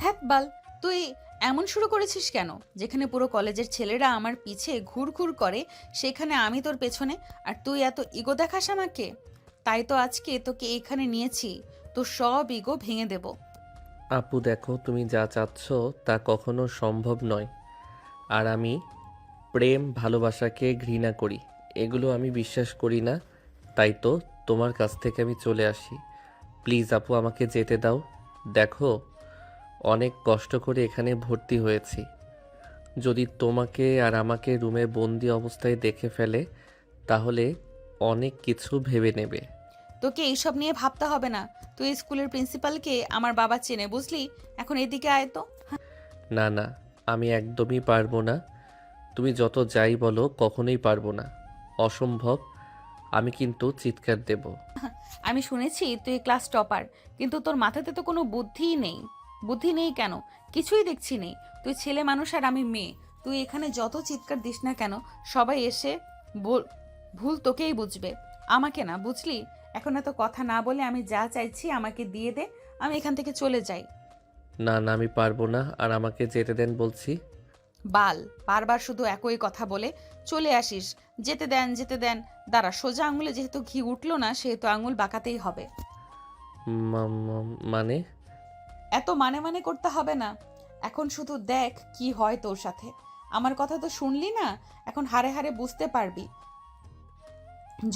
ধ্যাত বাল, তুই এমন শুরু করেছিস কেন? যেখানে পুরো কলেজের ছেলেরা আমার পিছে ঘুর ঘুর করে, সেখানে আমি তোর পেছনে, আর তুই এত ইগো দেখাস আমাকে। তাই তো আজকে তোকে এখানে নিয়েছি, তোর সব ইগো ভেঙে দেব। আপু দেখো, তুমি যা চাচ্ছ তা কখনো সম্ভব নয়। আর আমি প্রেম ভালোবাসাকে ঘৃণা করি, এগুলো আমি বিশ্বাস করি না। তাই তো তোমার কাছ থেকে আমি চলে আসি। প্লিজ আপু, আমাকে যেতে দাও। দেখো, অনেক কষ্ট করে এখানে ভর্তি হয়েছি। যদি তোমাকে আর আমাকে রুমে বন্দি অবস্থায় দেখে ফেলে, তাহলে অনেক কিছু ভেবে নেবে। তোকে এইসব নিয়ে ভাবতে হবে না। তুই স্কুলের প্রিন্সিপালকে আমার বাবা চেনে, বুঝলি? এখন এদিকে আয় তো। না না, আমি একদমই পারবো না। তুমি যত যাই বলো, কখনোই পারবো না। অসম্ভব। আমি কিন্তু চিৎকার দেব। আমি শুনেছি তুই ক্লাস টপার, কিন্তু তোর মাথাতে তো কোনো বুদ্ধিই নেই। বুদ্ধি নেই কেন? কিছুই দেখছি নেই। তুই ছেলে মানুষ আর আমি মেয়ে। তুই এখানে যত চিৎকার দিস না কেন, সবাই এসে ভুল তোকেই বুঝবে, আমাকে না, বুঝলি? এখন এত কথা না বলে আমি যা চাইছি আমাকে দিয়ে দে, আমি এখান থেকে চলে যাই। না না, আমি পারবো না, আর আমাকে যেতে দেন বলছি। বাল, বারবার শুধু একই কথা বলে চলে আসিস। যেতে দেন, যেতে দেন। দাঁড়া, সোজা আঙুলে যেহেতু ঘি উঠলো না, সেহেতু আঙুল বাঁকাতেই হবে। মানে? এত মানে মানে করতে হবে না। এখন শুধু দেখ কি হয় তোর সাথে। আমার কথা তো শুনলি না, এখন হাড়ে হাড়ে বুঝতে পারবি।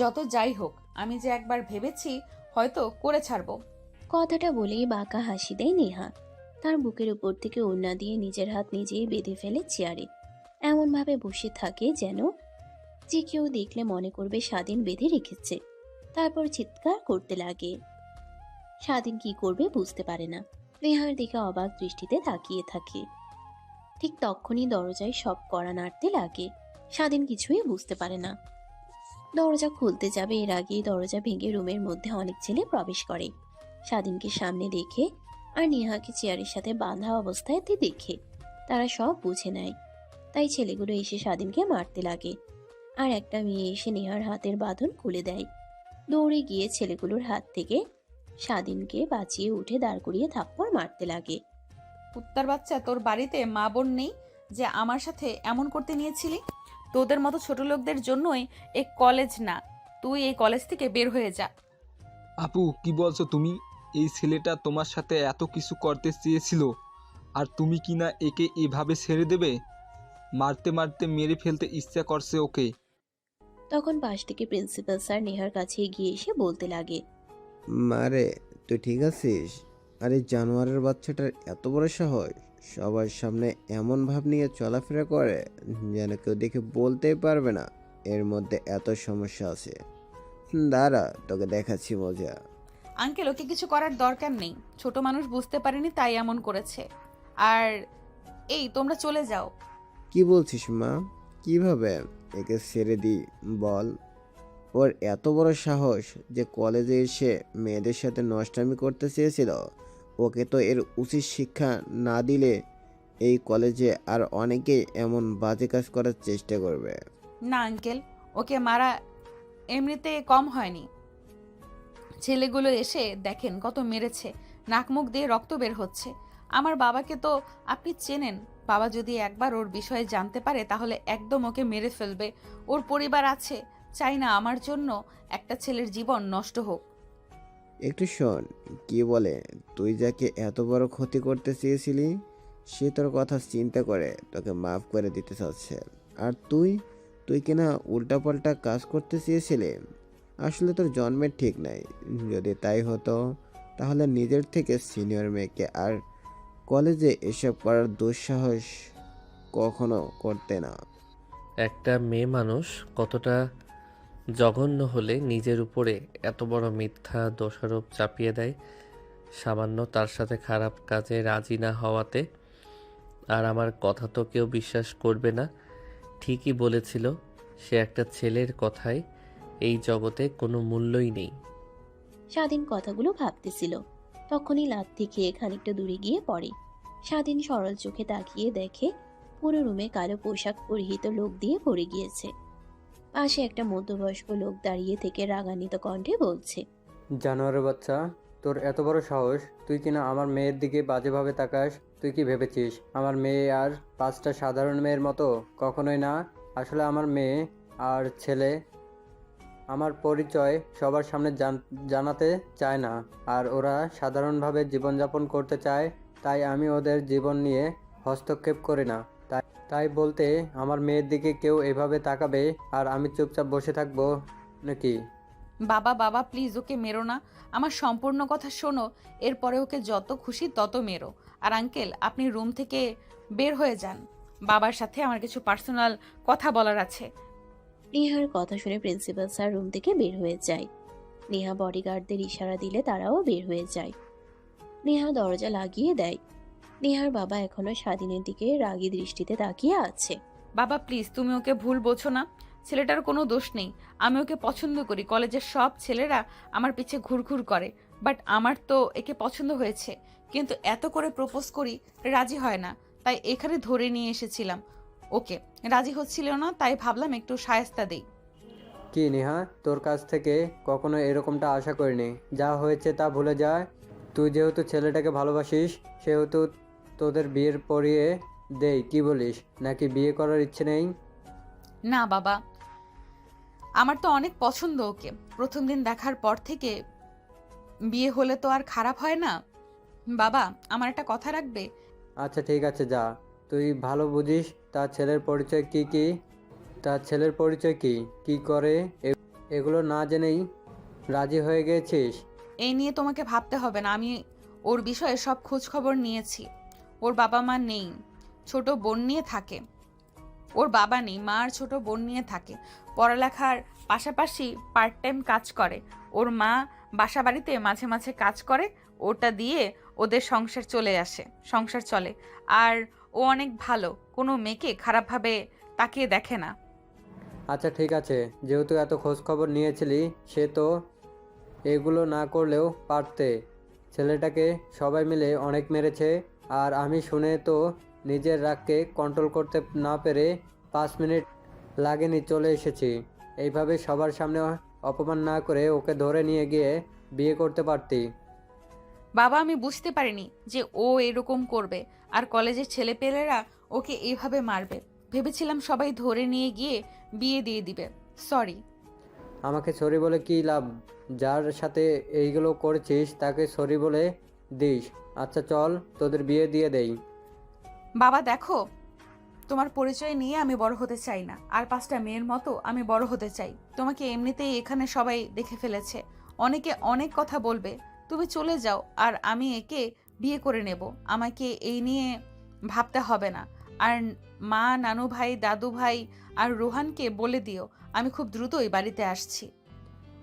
যত যাই হোক, আমি যে একবার ভেবেছি হয়তো করে ছাড়বো। কথাটা বলেই বাঁকা হাসি দেয় নেহা। তার বুকের উপর থেকে ওড়না দিয়ে নিজের হাত নিজেই বেঁধে ফেলে চেয়ারে, এমনভাবে বসে থাকে যেন যে কেউ দেখলে মনে করবে স্বাধীন বেঁধে রেখেছে। তারপর চিৎকার করতে লাগে। স্বাধীন কি করবে বুঝতে পারে না, নেহার দিকে অবাক দৃষ্টিতে তাকিয়ে থাকে। ঠিক তখনই দরজায় সব কড়া নাড়তে লাগে। স্বাধীন কিছুই বুঝতে পারে না। দরজা খুলতে যাবে এর আগেই দরজা ভেঙে রুমের মধ্যে অনেক ছেলে প্রবেশ করে। স্বাধীনকে সামনে দেখে আর নেহাকে চেয়ারের সাথে বাঁধা অবস্থায় দেখে তারা সব বুঝে নেয়। তাই ছেলেগুলো এসে স্বাধীনকে মারতে লাগে। আর একটা মেয়ে এসে নেহার হাতের বাঁধন খুলে দেয়। দৌড়ে গিয়ে ছেলেগুলোর হাত থেকে স্বাধীনকে বাঁচিয়ে উঠে দাঁড় করিয়ে থাপ্পড় মারতে লাগে। কুত্তার বাচ্চা, তোর বাড়িতে মা বোন নেই যে আমার সাথে এমন করতে নিয়েছিলি? তোদের মতো ছোট লোকদের জন্যই এই কলেজ না। তুই এই কলেজ থেকে বের হয়ে যা। আপু কি বলছো তুমি? এই ছেলেটা তোমার সাথে এত কিছু করতে চেয়েছিল, আর তুমি কি না একে এভাবে ছেড়ে দেবে? মারতে মারতে মেরে ফেলতে ইচ্ছা করছে ওকে। তখন পাশ থেকে প্রিন্সিপাল স্যার নেহার কাছে এগিয়ে এসে বলতে লাগে। মারে, তুই ঠিক আছিস? আরে জানোয়ারের বাচ্চাটার এত বড় সাহস, সবার সামনে এমন ভাব নিয়ে চলাফেরা করে যেন কেউ দেখে বলতেই পারবে না এর মধ্যে এত সমস্যা আছে। দাঁড়া, তোকে দেখাচ্ছি মজা। আঙ্কেল, ওকে কিছু করার দরকার নেই। ছোট মানুষ বুঝতে পারেনি তাই এমন করেছে। আর এই, তোমরা চলে যাও। কি বলছিস মা? কিভাবে একে ছেড়ে দিই বল? ওর এত বড় সাহস যে কলেজে এসে মেয়েদের সাথে নষ্টামি করতে চেয়েছিল। ওকে তো এর উচিত শিক্ষা না দিলে এই কলেজে আর অনেকেই এমন বাজে কাজ করার চেষ্টা করবে। না আঙ্কেল, ওকে মারা এমনিতে কম হয়নি। ছেলেগুলো এসে দেখেন কত মেরেছে, নাক মুখ দিয়ে রক্ত বের হচ্ছে। আমার বাবাকে তো আপনি চেনেন। বাবা যদি একবার ওর বিষয়ে জানতে পারে তাহলে একদম ওকে মেরে ফেলবে। ওর পরিবার আছে, চাই না আমার জন্য একটা ছেলের জীবন নষ্ট হোক। একটু শোন, কি বলে, তুই যাকে এত বড় ক্ষতি করতে চেয়েছিলি সে তোর কথা চিন্তা করে তোকে মাফ করে দিতে চাচ্ছে। আর তুই তুই কিনা উল্টাপাল্টা কাজ করতে চেয়েছিলি। আসলে তোর জন্মের ঠিক নাই। যদি তাই হতো তাহলে নিজের থেকে সিনিয়র মেয়েকে আর কলেজে এসব করার দুঃসাহস কখনো করতে না। একটা মেয়ে মানুষ কতটা জঘন্য হলে নিজের উপরে এত বড় মিথ্যা দোষারোপ চাপিয়ে দেয়, সামান্য তার সাথে খারাপ কাজে রাজি না হওয়াতে। আর আমার কথা তো কেউ বিশ্বাস করবে না। ঠিকই বলেছিল, সে একটা ছেলের কথায় এই জগতে কোনো মূল্যই নেই। স্বাধীন কথাগুলো ভাবতেছিল। তখনই লাথি খেয়ে খানিকটা দূরে গিয়ে পড়ে। স্বাধীন সরল চোখে তাকিয়ে দেখে পুরো রুমে কালো পোশাক পরিহিত লোক দিয়ে ভরে গিয়েছে। পাশে একটা মধ্যবয়স্ক লোক দাঁড়িয়ে থেকে রাগান্বিত কণ্ঠে বলছে। জানোয়ারের বাচ্চা, তোর এত বড় সাহস, তুই কিনা আমার মেয়ের দিকে বাজেভাবে তাকাস? তুই কি ভেবেছিস আমার মেয়ে আর 5টা সাধারণ মেয়ের মতো? কখনোই না। আসলে আমার মেয়ে আর ছেলে আমার পরিচয় সবার সামনে জানাতে চায় না, আর ওরা সাধারণভাবে জীবনযাপন করতে চায়, তাই আমি ওদের জীবন নিয়ে হস্তক্ষেপ করি না। তাই তাই বলতে আমার মেয়ের দিকে কেউ এভাবে তাকাবে আর আমি চুপচাপ বসে থাকবো নাকি? বাবা বাবা প্লিজ ওকে মেরো না, আমার সম্পূর্ণ কথা শোনো, এরপরে ওকে যত খুশি তত মেরো। আর আঙ্কেল আপনি রুম থেকে বের হয়ে যান, বাবার সাথে আমার কিছু পার্সোনাল কথা বলার আছে। নেহার কথা শুনে প্রিন্সিপাল স্যার রুম থেকে বের হয়ে যায়। নেহা বডিগার্ডদের ইশারা দিলে তারাও বের হয়ে যায়। নেহা দরজা লাগিয়ে দেয়। নেহার বাবা এখনো স্বাধীনের দিকে রাগী দৃষ্টিতে তাকিয়ে আছে। বাবা প্লিজ তুমি ওকে ভুল বোঝো না, ছেলেটার কোনো দোষ নেই। আমি ওকে পছন্দ করি, কলেজের সব ছেলেরা আমার পিছে ঘুরঘুর করে, বাট আমার তো একে পছন্দ হয়েছে, কিন্তু এত করে প্রপোজ করি রাজি হয় না, তাই এখানে ধরে নিয়ে এসেছিলাম ওকে। রাজি হচ্ছিল না, তাই ভাবলাম একটু শায়েস্তা দেই। কি নেহা, তোর কাছ থেকে কখনো এরকমটা আশা করিনি। যা হয়েছে তা ভুলে যায়। তুই যেহেতু ছেলেটাকে ভালোবাসিস, সেহেতু তোদের বিয়ের পরিয়ে দেই, কি বলিস? নাকি বিয়ে করার ইচ্ছে নেই? না বাবা, আমার তো অনেক পছন্দ ওকে, প্রথম দিন দেখার পর থেকে। বিয়ে হলে তো আর খারাপ হয় না। বাবা আমার একটা কথা রাখবে? আচ্ছা ঠিক আছে, যা। তুই ভালো বুঝিস তার ছেলের পরিচয় কি কি, তার ছেলের পরিচয় কি কি করে, এগুলো না জেনেই রাজি হয়ে গেছিস? এই নিয়ে তোমাকে ভাবতে হবে না, আমি ওর বিষয়ে সব খোঁজ খবর নিয়েছি। ওর বাবা মা নেই, ছোট বোন নিয়ে থাকে। ওর বাবা নেই, মা আর ছোট বোন নিয়ে থাকে। পড়ালেখার পাশাপাশি পার্ট টাইম কাজ করে। ওর মা বাসা বাড়িতে মাঝে মাঝে কাজ করে, ওটা দিয়ে ওদের সংসার চলে। আর ও অনেক ভালো, কোনো মেয়েকে খারাপভাবে তাকিয়ে দেখে না। আচ্ছা ঠিক আছে, যেহেতু এত খোঁজ খবর নিয়েছিলি, সে তো এগুলো না করলেও পারতে। ছেলেটাকে সবাই মিলে অনেক মেরেছে, আর আমি শুনে তো নিজের রাগকে কন্ট্রোল করতে না পেরে 5 মিনিট লাগেনি চলে এসেছি। এইভাবে সবার সামনে অপমান না করে ওকে ধরে নিয়ে গিয়ে বিয়ে করতে পারতি। বাবা আমি বুঝতে পারিনি যে ও এরকম করবে, আর কলেজের ছেলেপেলেরা ওকে এইভাবে মারবে। ভেবেছিলাম সবাই ধরে নিয়ে গিয়ে বিয়ে দিয়ে দিবে। সরি। আমাকে সরি বলে কী লাভ? যার সাথে এইগুলো করেছিস তাকে সরি বলে দিস। আচ্ছা চল, তোদের বিয়ে দিয়ে দেই। বাবা দেখো, তোমার পরিচয় নিয়ে আমি বড় হতে চাই না, আর 5টা মেয়ের মতো আমি বড় হতে চাই। তোমাকে এমনিতেই এখানে সবাই দেখে ফেলেছে, অনেকে অনেক কথা বলবে। তুমি চলে যাও, আর আমি একে বিয়ে করে নেব। আমাকে এই নিয়ে ভাবতে হবে না। আর মা, নানু ভাই, দাদু ভাই আর রোহানকে বলে দিও আমি খুব দ্রুতই বাড়িতে আসছি।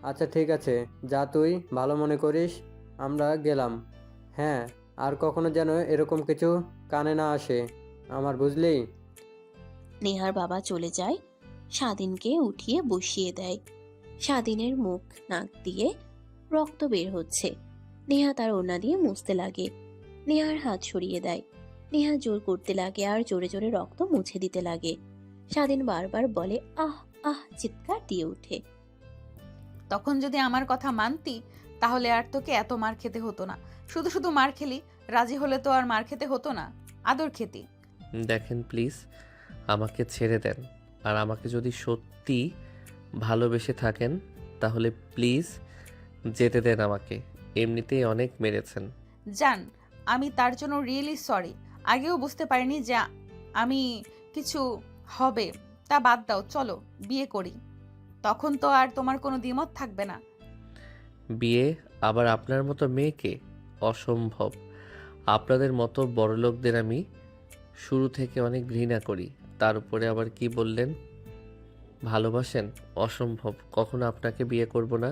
আচ্ছা ঠিক আছে, যা তুই ভালো মনে করিস। আমরা গেলাম। হ্যাঁ, আর কখনো যেন এরকম কিছু কানে না আসে আমার, বুঝলি? নেহার বাবা চলে যায়। স্বাধীনকে উঠিয়ে বসিয়ে দেয়। স্বাধীনের মুখ নাক দিয়ে রক্ত বের হচ্ছে। নেহা তার ওড়না দিয়ে মুছতে লাগে। নেহার হাত সরিয়ে দেয়। নেহা জোর করতে লাগে আর জোরে জোরে রক্ত মুছে দিতে লাগে। স্বাধীন বারবার বলে আহ আহ, চিৎকার দিয়ে ওঠে। তখন যদি আমার কথা মানতি, তাহলে আর তোকে এত মার খেতে হতো না। শুধু শুধু মার খেলি, রাজি হলে তো আর মার খেতে হতো না, আদর খেতি। দেখেন প্লিজ, আমাকে ছেড়ে দেন। আর আমাকে যদি সত্যি ভালোবেসে থাকেন তাহলে প্লিজ যেতে দেন আমাকে। এমনিতেই অনেক মেরেছেন। জান, আমি তার জন্য রিয়েলি সরি। আগেও বুঝতে পারিনি যে আমি কিছু হবে। তা বাদ দাও, চলো বিয়ে করি। তখন তো আর তোমার কোনো দ্বিমত থাকবে না। বিয়ে আবার আপনার মতো মেয়েকে? অসম্ভব। আপনাদের মতো বড়লোকদের আমি শুরু থেকে অনেক ঘৃণা করি। তার উপরে আবার কি বললেন ভালোবাসেন? অসম্ভব, কখনো আপনাকে বিয়ে করব না।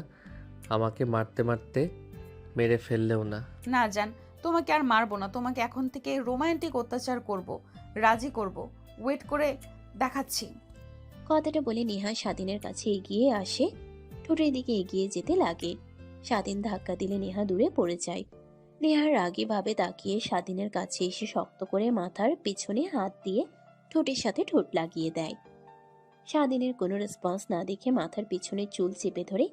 আমাকে মারতে মারতে মেরে ফেললেও না। না জান, তোমাকে আর মারবো না, তোমাকে এখন থেকে রোমান্টিক অত্যাচার করব, রাজি করব। ওয়েট করে দেখাচ্ছি। কথাটা বলে নেহা স্বাধীনের কাছে এগিয়ে আসে। ঠোঁটের দিকে এগিয়ে যেতে লাগে। স্বাধীন ধাক্কা দিলে নেহা দূরে পড়ে যায়। নেহার রাগী ভাবে তাকিয়ে স্বাধীনের কাছে এসে শক্ত করে মাথার পিছনে হাত দিয়ে ঠোঁটের সাথে ঠোঁট লাগিয়ে দেয়। স্বাধীনের কোনো রেসপন্স না দেখে মাথার পিছনে চুল চেপে ধরে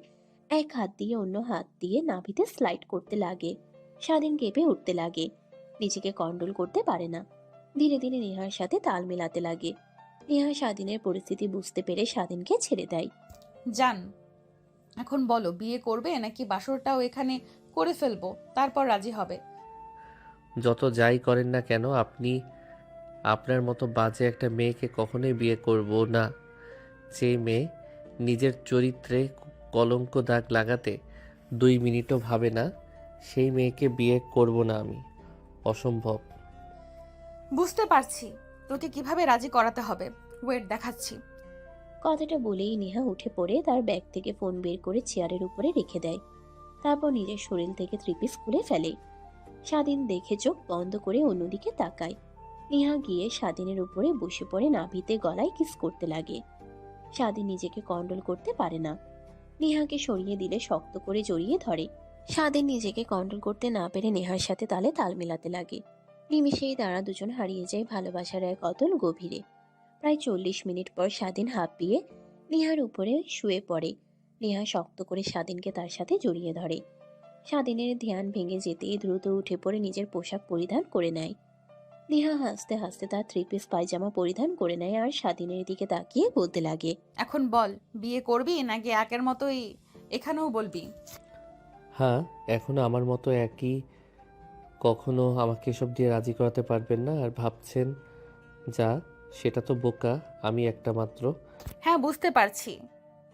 এক হাত দিয়ে অন্য হাত দিয়ে নাভিতে স্লাইড করতে লাগে। স্বাধীন কেঁপে উঠতে লাগে, নিজেকে কন্ট্রোল করতে পারে না। ধীরে ধীরে নেহার সাথে তাল মেলাতে লাগে। নেহা স্বাধীনের পরিস্থিতি বুঝতে পেরে স্বাধীনকে ছেড়ে দেয়। যান, এখন বলো বিয়ে করবে নাকি বাসরটাও এখানে করে ফেলবো, তারপর রাজি হবে? যত যাই করেন না কেন, আপনি আপনার মতো বাজে একটা মেয়েকে কখনোই বিয়ে করব না। যে মেয়ে নিজের চরিত্রে কলঙ্ক দাগ লাগাতে 2 মিনিটও ভাবে না, সেই মেয়েকে বিয়ে করব না আমি। অসম্ভব। বুঝতে পারছি তোকে কিভাবে রাজি করাতে হবে, ওয়েট দেখাচ্ছি। কথাটা বলেই নেহা উঠে পড়ে তার ব্যাগ থেকে ফোন বের করে চেয়ারের উপরে রেখে দেয়। তারপর নিজের শরীর থেকে 3 পিস খুলে ফেলে। স্বাধীন দেখে চোখ বন্ধ করে অন্যদিকে তাকায়। নেহা গিয়ে স্বাধীনের উপরে বসে পড়ে নাভিতে গলায় কিস করতে লাগে। স্বাধীন নিজেকে কন্ট্রোল করতে পারে না। নেহাকে সরিয়ে দিলে শক্ত করে জড়িয়ে ধরে। স্বাধীন নিজেকে কন্ট্রোল করতে না পেরে নেহার সাথে তালে তাল মেলাতে লাগে। নিমিষেই তারা দুজন হারিয়ে যায় ভালোবাসার এক অতল গভীরে। প্রায় 40 মিনিট পর স্বাধীন হাঁপিয়ে নেহার উপরে শুয়ে পড়ে। নেহা শক্ত করে স্বাধীনকে তার সাথে জড়িয়ে ধরে। স্বাধীনের ধ্যান ভেঙে যেতেই দ্রুত উঠে পড়ে নিজের পোশাক পরিধান করে নেয়। নেহা হাসতে হাসতে তার 3 পিস পায়জামা পরিধান করে নেয় আর স্বাধীনের দিকে তাকিয়ে বলতে লাগে, এখন বল বিয়ে করবি নাকি একের মতোই এখানেও বলবি? হ্যাঁ, এখনো আমার মতো একই। কখনো আমাকে এসব দিয়ে রাজি করাতে পারবেন না। আর ভাবছেন যা, সেটা তো বোকা। আমি একটা মাত্র। হ্যাঁ বুঝতে পারছি,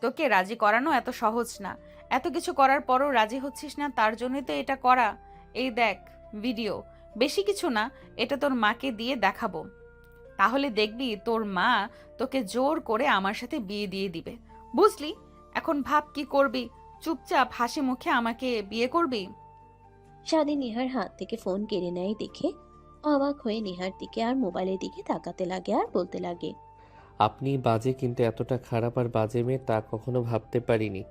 তোকে রাজি করানো এত সহজ না। এত কিছু করার পরও রাজি হচ্ছিস না, তার জন্যই তো এটা করা। এই দেখ ভিডিও, বেশি কিছু না, এটা তোর মাকে দিয়ে দেখাবো, তাহলে দেখবি তোর মা তোকে জোর করে আমার সাথে বিয়ে দিয়ে দিবে, বুঝলি? এখন ভাব কি করবি, চুপচাপ হাসি মুখে আমাকে বিয়ে করবি? স্বাধীন নেহার হাত থেকে ফোন কেড়ে নেয় দেখে অবাক হয়ে নেহার দিকে আর মোবাইলের দিকে তাকাতে লাগে আর বলতে লাগে, আপনি বাজে, কিন্তু এতটা খারাপ আর বাজে মেয়ে তা কখনো ভাবতে পারিনি।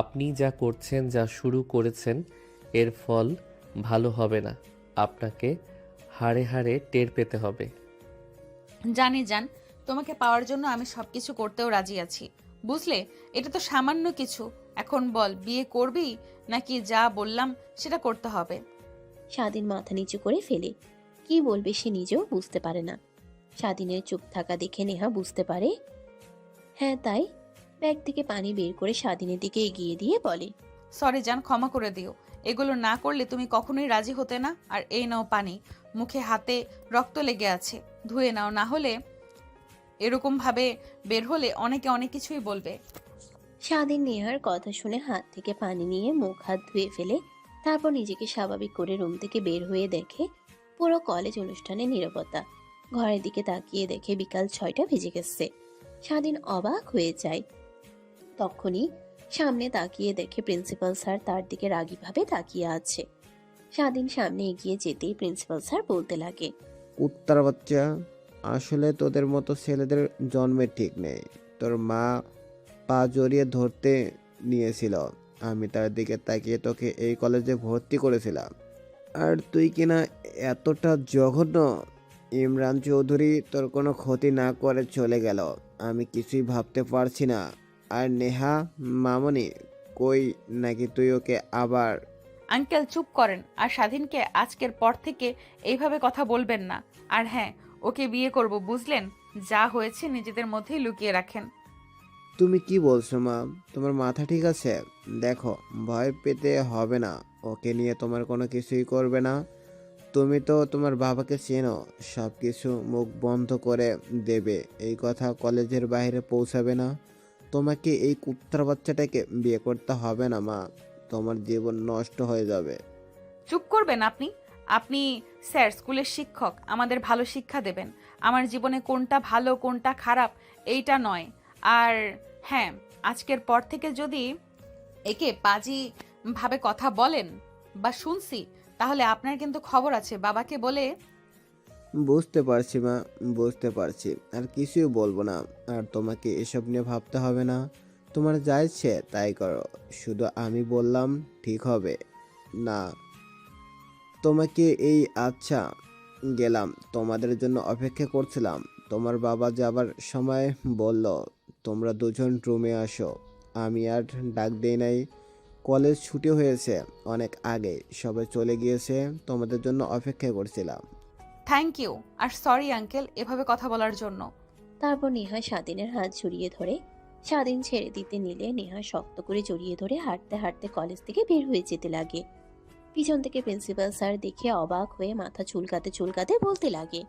আপনি যা করছেন, যা শুরু করেছেন, এর ফল ভালো হবে না। আপনাকে হাড়ে হাড়ে টের পেতে হবে। জানি জান, তোমাকে পাওয়ার জন্য আমি সবকিছু করতেও রাজি আছি, বুঝলে? এটা তো সামান্য কিছু। এখন বল বিয়ে করবি নাকি যা বললাম সেটা করতে হবে? স্বাধীন মাথা নিচু করে ফেলে। কি বলবে সে নিজেও বুঝতে পারে না। স্বাধীনের চুপ থাকা দেখে নেহা বুঝতে পারে হ্যাঁ তাই। ব্যাগ থেকে পানি বের করে স্বাধীনের দিকে এগিয়ে দিয়ে বলে, সরি জান, ক্ষমা করে দিও। এগুলো না করলে তুমি কখনোই রাজি হতে না। আর এই নাও পানি, মুখে হাতে রক্ত লেগে আছে, ধুয়ে নাও, না হলে এরকম ভাবে বের হলে অনেকে অনেক কিছুই বলবে। স্বাধীন নেহার কথা শুনে হাত থেকে পানি নিয়ে মুখ হাত ধুয়ে ফেলে। তারপর নিজেকে স্বাভাবিক করে রুম থেকে বের হয়ে দেখে পুরো কলেজ অনুষ্ঠানে নীরবতা। ঘরের দিকে তাকিয়ে দেখে বিকাল 6টা বেজে গেছে। স্বাধীন অবাক হয়ে যায়। তখনই সামনে তাকিয়ে দেখে প্রিন্সিপাল স্যার তার দিকে রাগীভাবে তাকিয়ে আছে। স্বাধীন সামনে এগিয়ে যেতেই প্রিন্সিপাল স্যার বলতে লাগে, কুত্তার বাচ্চা, আসলে তোদের মতো ছেলেদের জন্মের ঠিক নেই। তোর মা পা জড়িয়ে ধরতে নিয়েছিল, আমি তার দিকে তাকিয়ে তোকে এই কলেজে ভর্তি করেছিলাম, আর তুই কিনা এতটা জঘন্য। ইমরান চৌধুরী তোর কোনো ক্ষতি না করে চলে গেল, আমি কিছুই ভাবতে পারছি না। আর নেহা মামনি কই, নাকি তুই ওকে আবার? আঙ্কেল চুপ করেন, আর স্বাধীনকে আজকের পর থেকে এইভাবে কথা বলবেন না। আর হ্যাঁ, ওকে বিয়ে করব, বুঝলেন? যা হয়েছে নিজেদের মধ্যেই লুকিয়ে রাখেন। তুমি কি বলছো মা? তোমার মাথা ঠিক আছে? দেখো, ভয় পেতে হবে না, ওকে নিয়ে তোমার কোনো কিছুই করবে না। তুমি তো তোমার বাবাকে চেনো, সব কিছু মুখ বন্ধ করে দেবে, এই কথা কলেজের বাইরে পৌঁছাবে না। তোমাকে এই কুত্তার বাচ্চাটাকে বিয়ে করতে হবে না মা, তোমার জীবন নষ্ট হয়ে যাবে। চুপ করবেন আপনি? আপনি স্যার, স্কুলের শিক্ষক, আমাদের ভালো শিক্ষা দেবেন। আমার জীবনে কোনটা ভালো কোনটা খারাপ এইটা নয়। আর হ্যাঁ, আজকের পর থেকে যদি একে পাজি ভাবে কথা বলেন বা শুনছি, তাহলে আপনার কিন্তু খবর আছে। বাবাকে বলে বুঝতে পারছি মা, বুঝতে পারছি, আর কিছুই বলবো না। আর তোমাকে এসব নিয়ে ভাবতে হবে না, তোমার যা ইচ্ছে তাই করো, শুধু আমি বললাম ঠিক হবে না। তোমাকে এই আচ্ছা, গেলাম, তোমাদের জন্য অপেক্ষা করছিলাম। তোমার বাবা যাবার সময় বলল তোমরা দুজন রুমে আসো, আমি আর ডাক দেই নাই। কলেজ ছুটি হয়েছে অনেক আগে, সবাই চলে গিয়েছে, তোমাদের জন্য অপেক্ষা করছিলাম। থ্যাংক ইউ আর সরি আঙ্কেল এভাবে কথা বলার জন্য। তারপর নেহা স্বাধীনের হাত জড়িয়ে ধরে। স্বাধীন ছেড়ে দিতে নিলে নেহা শক্ত করে জড়িয়ে ধরে হাঁটতে হাঁটতে কলেজ থেকে বের হয়ে যেতে লাগে। পিছন থেকে প্রিন্সিপাল স্যার দেখে অবাক হয়ে মাথা চুলকাতে চুলকাতে বলতে লাগে,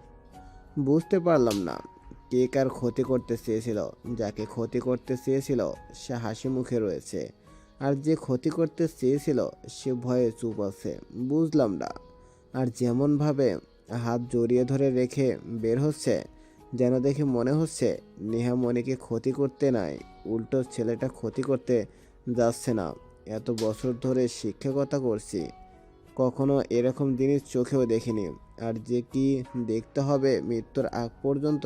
বুঝতে পারলাম না কে কার ক্ষতি করতে চেয়েছিল। যাকে ক্ষতি করতে চেয়েছিল সে হাসি মুখে রয়েছে, আর যে ক্ষতি করতে চেয়েছিল সে ভয়ে চুপ আছে। বুঝলাম না। আর যেমনভাবে হাত জড়িয়ে ধরে রেখে বের হচ্ছে, যেন দেখে মনে হচ্ছে নেহা মনিকে ক্ষতি করতে নাই, উল্টো ছেলেটা ক্ষতি করতে যাচ্ছে না। এত বছর ধরে শিক্ষকতা করছি, কখনো এরকম জিনিস চোখেও দেখিনি। আর যে কি দেখতে হবে মৃত্যুর আগ পর্যন্ত।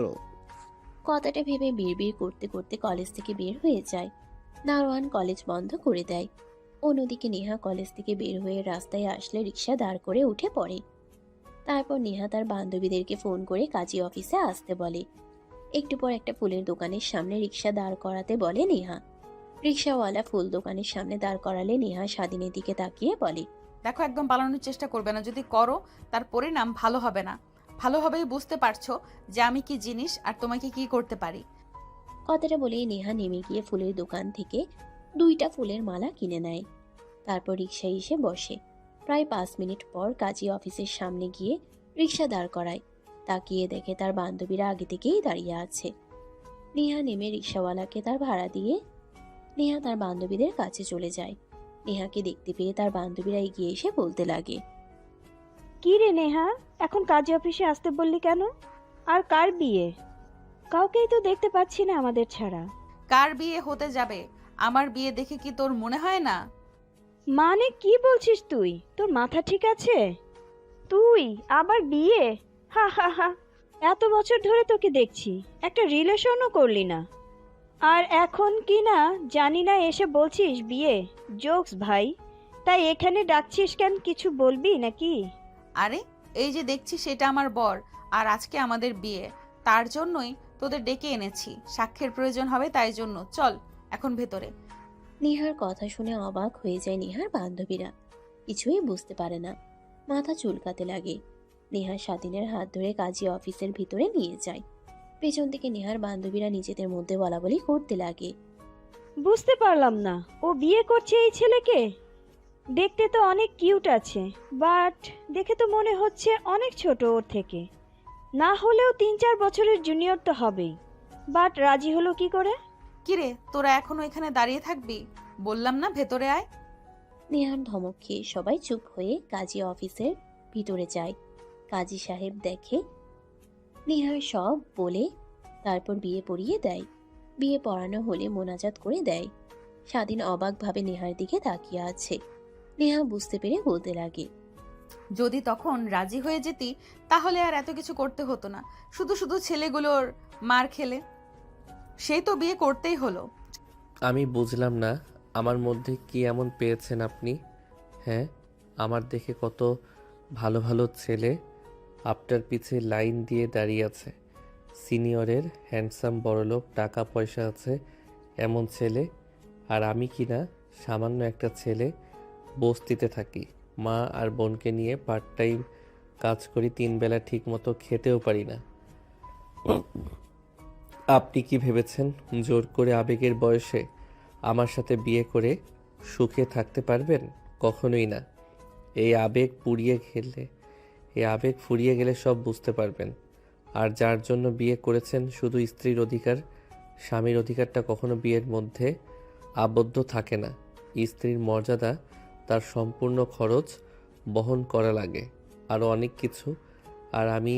কথাটা ভেবে বিড়বিড় করতে করতে কলেজ থেকে বের হয়ে যায়। দারোয়ান কলেজ বন্ধ করে দেয়। অন্যদিকে নেহা কলেজ থেকে বের হয়ে রাস্তায় আসলে রিক্সা দাঁড় করে উঠে পড়ে। তারপর নেহা তার বান্ধবীদেরকে ফোন করে কাজী অফিসে আসতে বলে। একটু পর একটা ফুলের দোকানের সামনে রিক্সা দাঁড় করাতে বলে নেহা। রিক্সাওয়ালা ফুল দোকানের সামনে দাঁড় করালে নেহা স্বাধীনের দিকে তাকিয়ে বলে, দেখো একদম পালানোর চেষ্টা করবে না, যদি করো তার পরিণাম ভালো হবে না। ভালোভাবেই বুঝতে পারছো যে আমি কি জিনিস আর তোমাকে কি করতে পারি। কথাটা বলেই নেহা নেমে গিয়ে ফুলের দোকান থেকে 2টা ফুলের মালা কিনে নেয়। তারপর রিক্সায় এসে বসে। প্রায় 5 মিনিট পর কাজী অফিসের সামনে গিয়ে রিক্সা দাঁড় করায়। তাকিয়ে দেখে তার বান্ধবীরা আগে থেকেই দাঁড়িয়ে আছে। নেহা নেমে রিক্সাওয়ালাকে তার ভাড়া দিয়ে নেহা তার বান্ধবীদের কাছে চলে যায়। নেহাকে দেখতে পেয়ে তার বান্ধবীরা এগিয়ে এসে বলতে লাগে, কি রে নেহা, এখন কাজী অফিসে আসতে বললি কেন? আর কার বিয়ে? কাউকেই তো দেখতে পাচ্ছি না আমাদের ছাড়া। কার বিয়ে হতে যাবে? আমার বিয়ে দেখে কি তোর মনে হয় না? মানে কি বলছিস তুই? তোর মাথা ঠিক আছে? তুই আবার বিয়ে? হা হা হা। এত বছর ধরে তোকে দেখছি, একটা রিলেশনও করলি না, আর এখন কি না জানি না এসে বলছিস বিয়ে। জোকস ভাই। তাই এখানে ডাকছিস কেন, কিছু বলবি নাকি? আরে এই যে দেখছি সেটা আমার বর, আর আজকে আমাদের বিয়ে। তার জন্যই তোদের ডেকে এনেছি, সাক্ষ্যের প্রয়োজন হবে, তাই জন্য চল এখন ভেতরে। নেহার কথা শুনে অবাক হয়ে যায় নেহার বান্ধবীরা। কিছুই বুঝতে পারে না, মাথা চুলকাতে লাগে। নেহা স্বাধীনের হাত ধরে কাজী অফিসের ভিতরে নিয়ে যায়। পেছন থেকে নেহার বান্ধবীরা নিজেদের মধ্যে বলাবলি করতে লাগে। বুঝতে পারলাম না, ও বিয়ে করছে এই ছেলেকে? দেখতে তো অনেক কিউট আছে, বাট দেখে তো মনে হচ্ছে অনেক ছোট ওর থেকে। না হলেও 3-4 বছরের জুনিয়র তো হবেই। বাট রাজি হলো কি করে? কিরে তোরা এখনো এখানে দাঁড়িয়ে থাকবি? বললাম না ভেতরে আয়। নেহার ধমক খেয়ে সবাই চুপ হয়ে কাজী অফিসের ভিতরে যায়। কাজী সাহেব দেখে নেহার সব বলে তারপর বিয়ে পড়িয়ে দেয়। বিয়ে পড়ানো হলে মোনাজাত করে দেয়। স্বাধীন অবাকভাবে নেহার দিকে তাকিয়ে আছে। নেহা বুঝতে পেরে বলতে লাগে, যদি তখন রাজি হয়ে যেতি তাহলে আর এত কিছু করতে হতো না, শুধু শুধু ছেলেগুলোর মার খেলে। সেই তো বিয়ে করতেই হলো। আমি বুঝলাম না আমার মধ্যে কি এমন পেয়েছেন আপনি। হ্যাঁ, আমার দেখে কত ভালো ভালো ছেলে আপনার পিছে লাইন দিয়ে দাঁড়িয়ে আছে। সিনিয়রের হ্যান্ডসাম বড়লোক, টাকা পয়সা আছে এমন ছেলে, আর আমি কি না সামান্য একটা ছেলে, বস্তিতে থাকি, মা আর বোনকে নিয়ে পার্ট টাইম কাজ করি, 3 বেলা ঠিক মতো খেতেও পারি না। আপনি কি ভেবেছেন জোর করে আবেগের বয়সে আমার সাথে বিয়ে করে সুখে থাকতে পারবেন? কখনোই না। এই আবেগ ফুরিয়ে গেলে সব বুঝতে পারবেন। আর যার জন্য বিয়ে করেছেন শুধু স্ত্রীর অধিকার, স্বামীর অধিকারটা কখনো বিয়ের মধ্যে আবদ্ধ থাকে না। স্ত্রীর মর্যাদা, তার সম্পূর্ণ খরচ বহন করা লাগে, আরও অনেক কিছু। আর আমি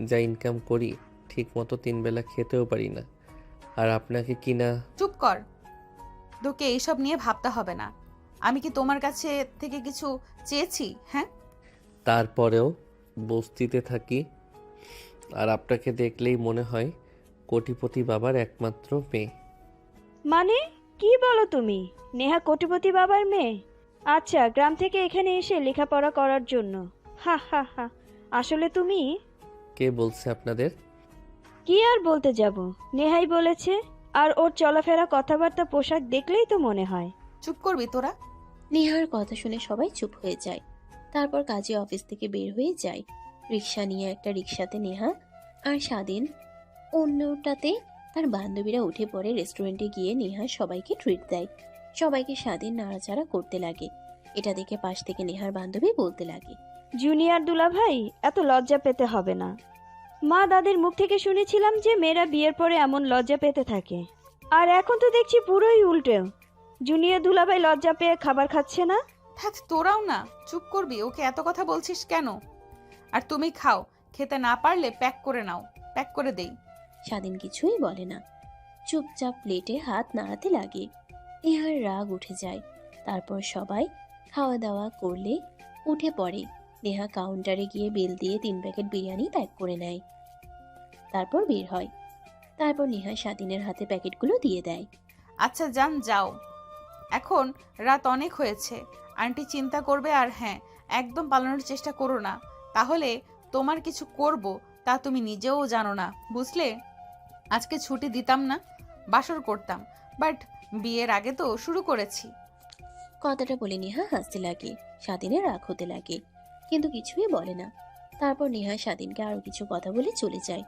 যা ইনকাম করি ঠিক মতো 3 বেলা খেতেও পারি না। আর আপনাকে কিনা। চুপ কর, তোকে এইসব নিয়ে ভাবতে হবে না। আমি কি তোমার কাছে থেকে কিছু চেয়েছি? হ্যাঁ, তারপরেও বস্তিতে থাকি, আর আপনাকে দেখলেই মনে হয় কোটিপতি বাবার একমাত্র মেয়ে। মানে কি বলো তুমি? নেহা কোটিপতি বাবার মেয়ে? আচ্ছা, গ্রাম থেকে এখানে এসে লেখাপড়া করার জন্য? হা হা হা। আসলে তুমি? কে বলছে আপনাদের? কি আর বলতে যাব, নেহাই বলেছে। আর ওর চলাফেরা, কথাবার্তা, পোশাক দেখলেই তো মনে হয়। চুপ করবি তোরা? নেহার কথা শুনে সবাই চুপ হয়ে যায়। তারপর কাজী অফিস থেকে বের হয়ে যায়। রিক্সা নিয়ে একটা রিক্সাতে নেহা আর স্বাধীন, অন্যটাতে তার বান্ধবীরা উঠে পড়ে। রেস্টুরেন্টে গিয়ে নেহা সবাইকে ট্রিট দেয়। সবাইকে স্বাধীন নাড়াচাড়া করতে লাগে। এটা দেখে পাশ থেকে নেহার বান্ধবী বলতে লাগে, জুনিয়র দুলাভাই, এত লজ্জা পেতে হবে না। মা দাদির মুখ থেকে শুনেছিলাম যে মেয়েরা বিয়ের পরে এমন লজ্জা পেতে থাকে, আর এখন তো দেখছি পুরোই উল্টো। জুনিয়র দুলাভাই লজ্জা পেয়ে খাবার খাচ্ছে না। ধ্যাৎ, তোরাও না চুপ করবি? ওকে এত কথা বলছিস কেন? আর তুমি খাও, খেতে না পারলে প্যাক করে নাও, প্যাক করে দেই। স্বাধীন কিছুই বলে না, চুপচাপ প্লেটে হাত নাড়াতে লাগে। নেহার রাগ উঠে যায়। তারপর সবাই খাওয়া দাওয়া করলে উঠে পড়ে। নেহা কাউন্টারে গিয়ে বিল দিয়ে 3 প্যাকেট বিরিয়ানি প্যাক করে নেয়। তারপর বের হয়। তারপর নেহা স্বাধীনের হাতে প্যাকেটগুলো দিয়ে দেয়। আচ্ছা যান, যাও, এখন রাত অনেক হয়েছে। আন্টি চিন্তা করবে। আর হ্যাঁ, একদম পালানোর চেষ্টা করো না, তাহলে তোমার কিছু করব তা তুমি নিজেও জানো না, বুঝলে? আজকে ছুটি দিতাম না, বাসর করতাম, বাট বিয়ের আগে তো শুরু করেছি। কথাটা বলে নেহা হাসতে লাগে। স্বাধীনের রাগ হতে লাগে, কিন্তু কিছুই বলে না। তারপর নেহা স্বাধীনকে আরো কিছু কথা বলে চলে যায়।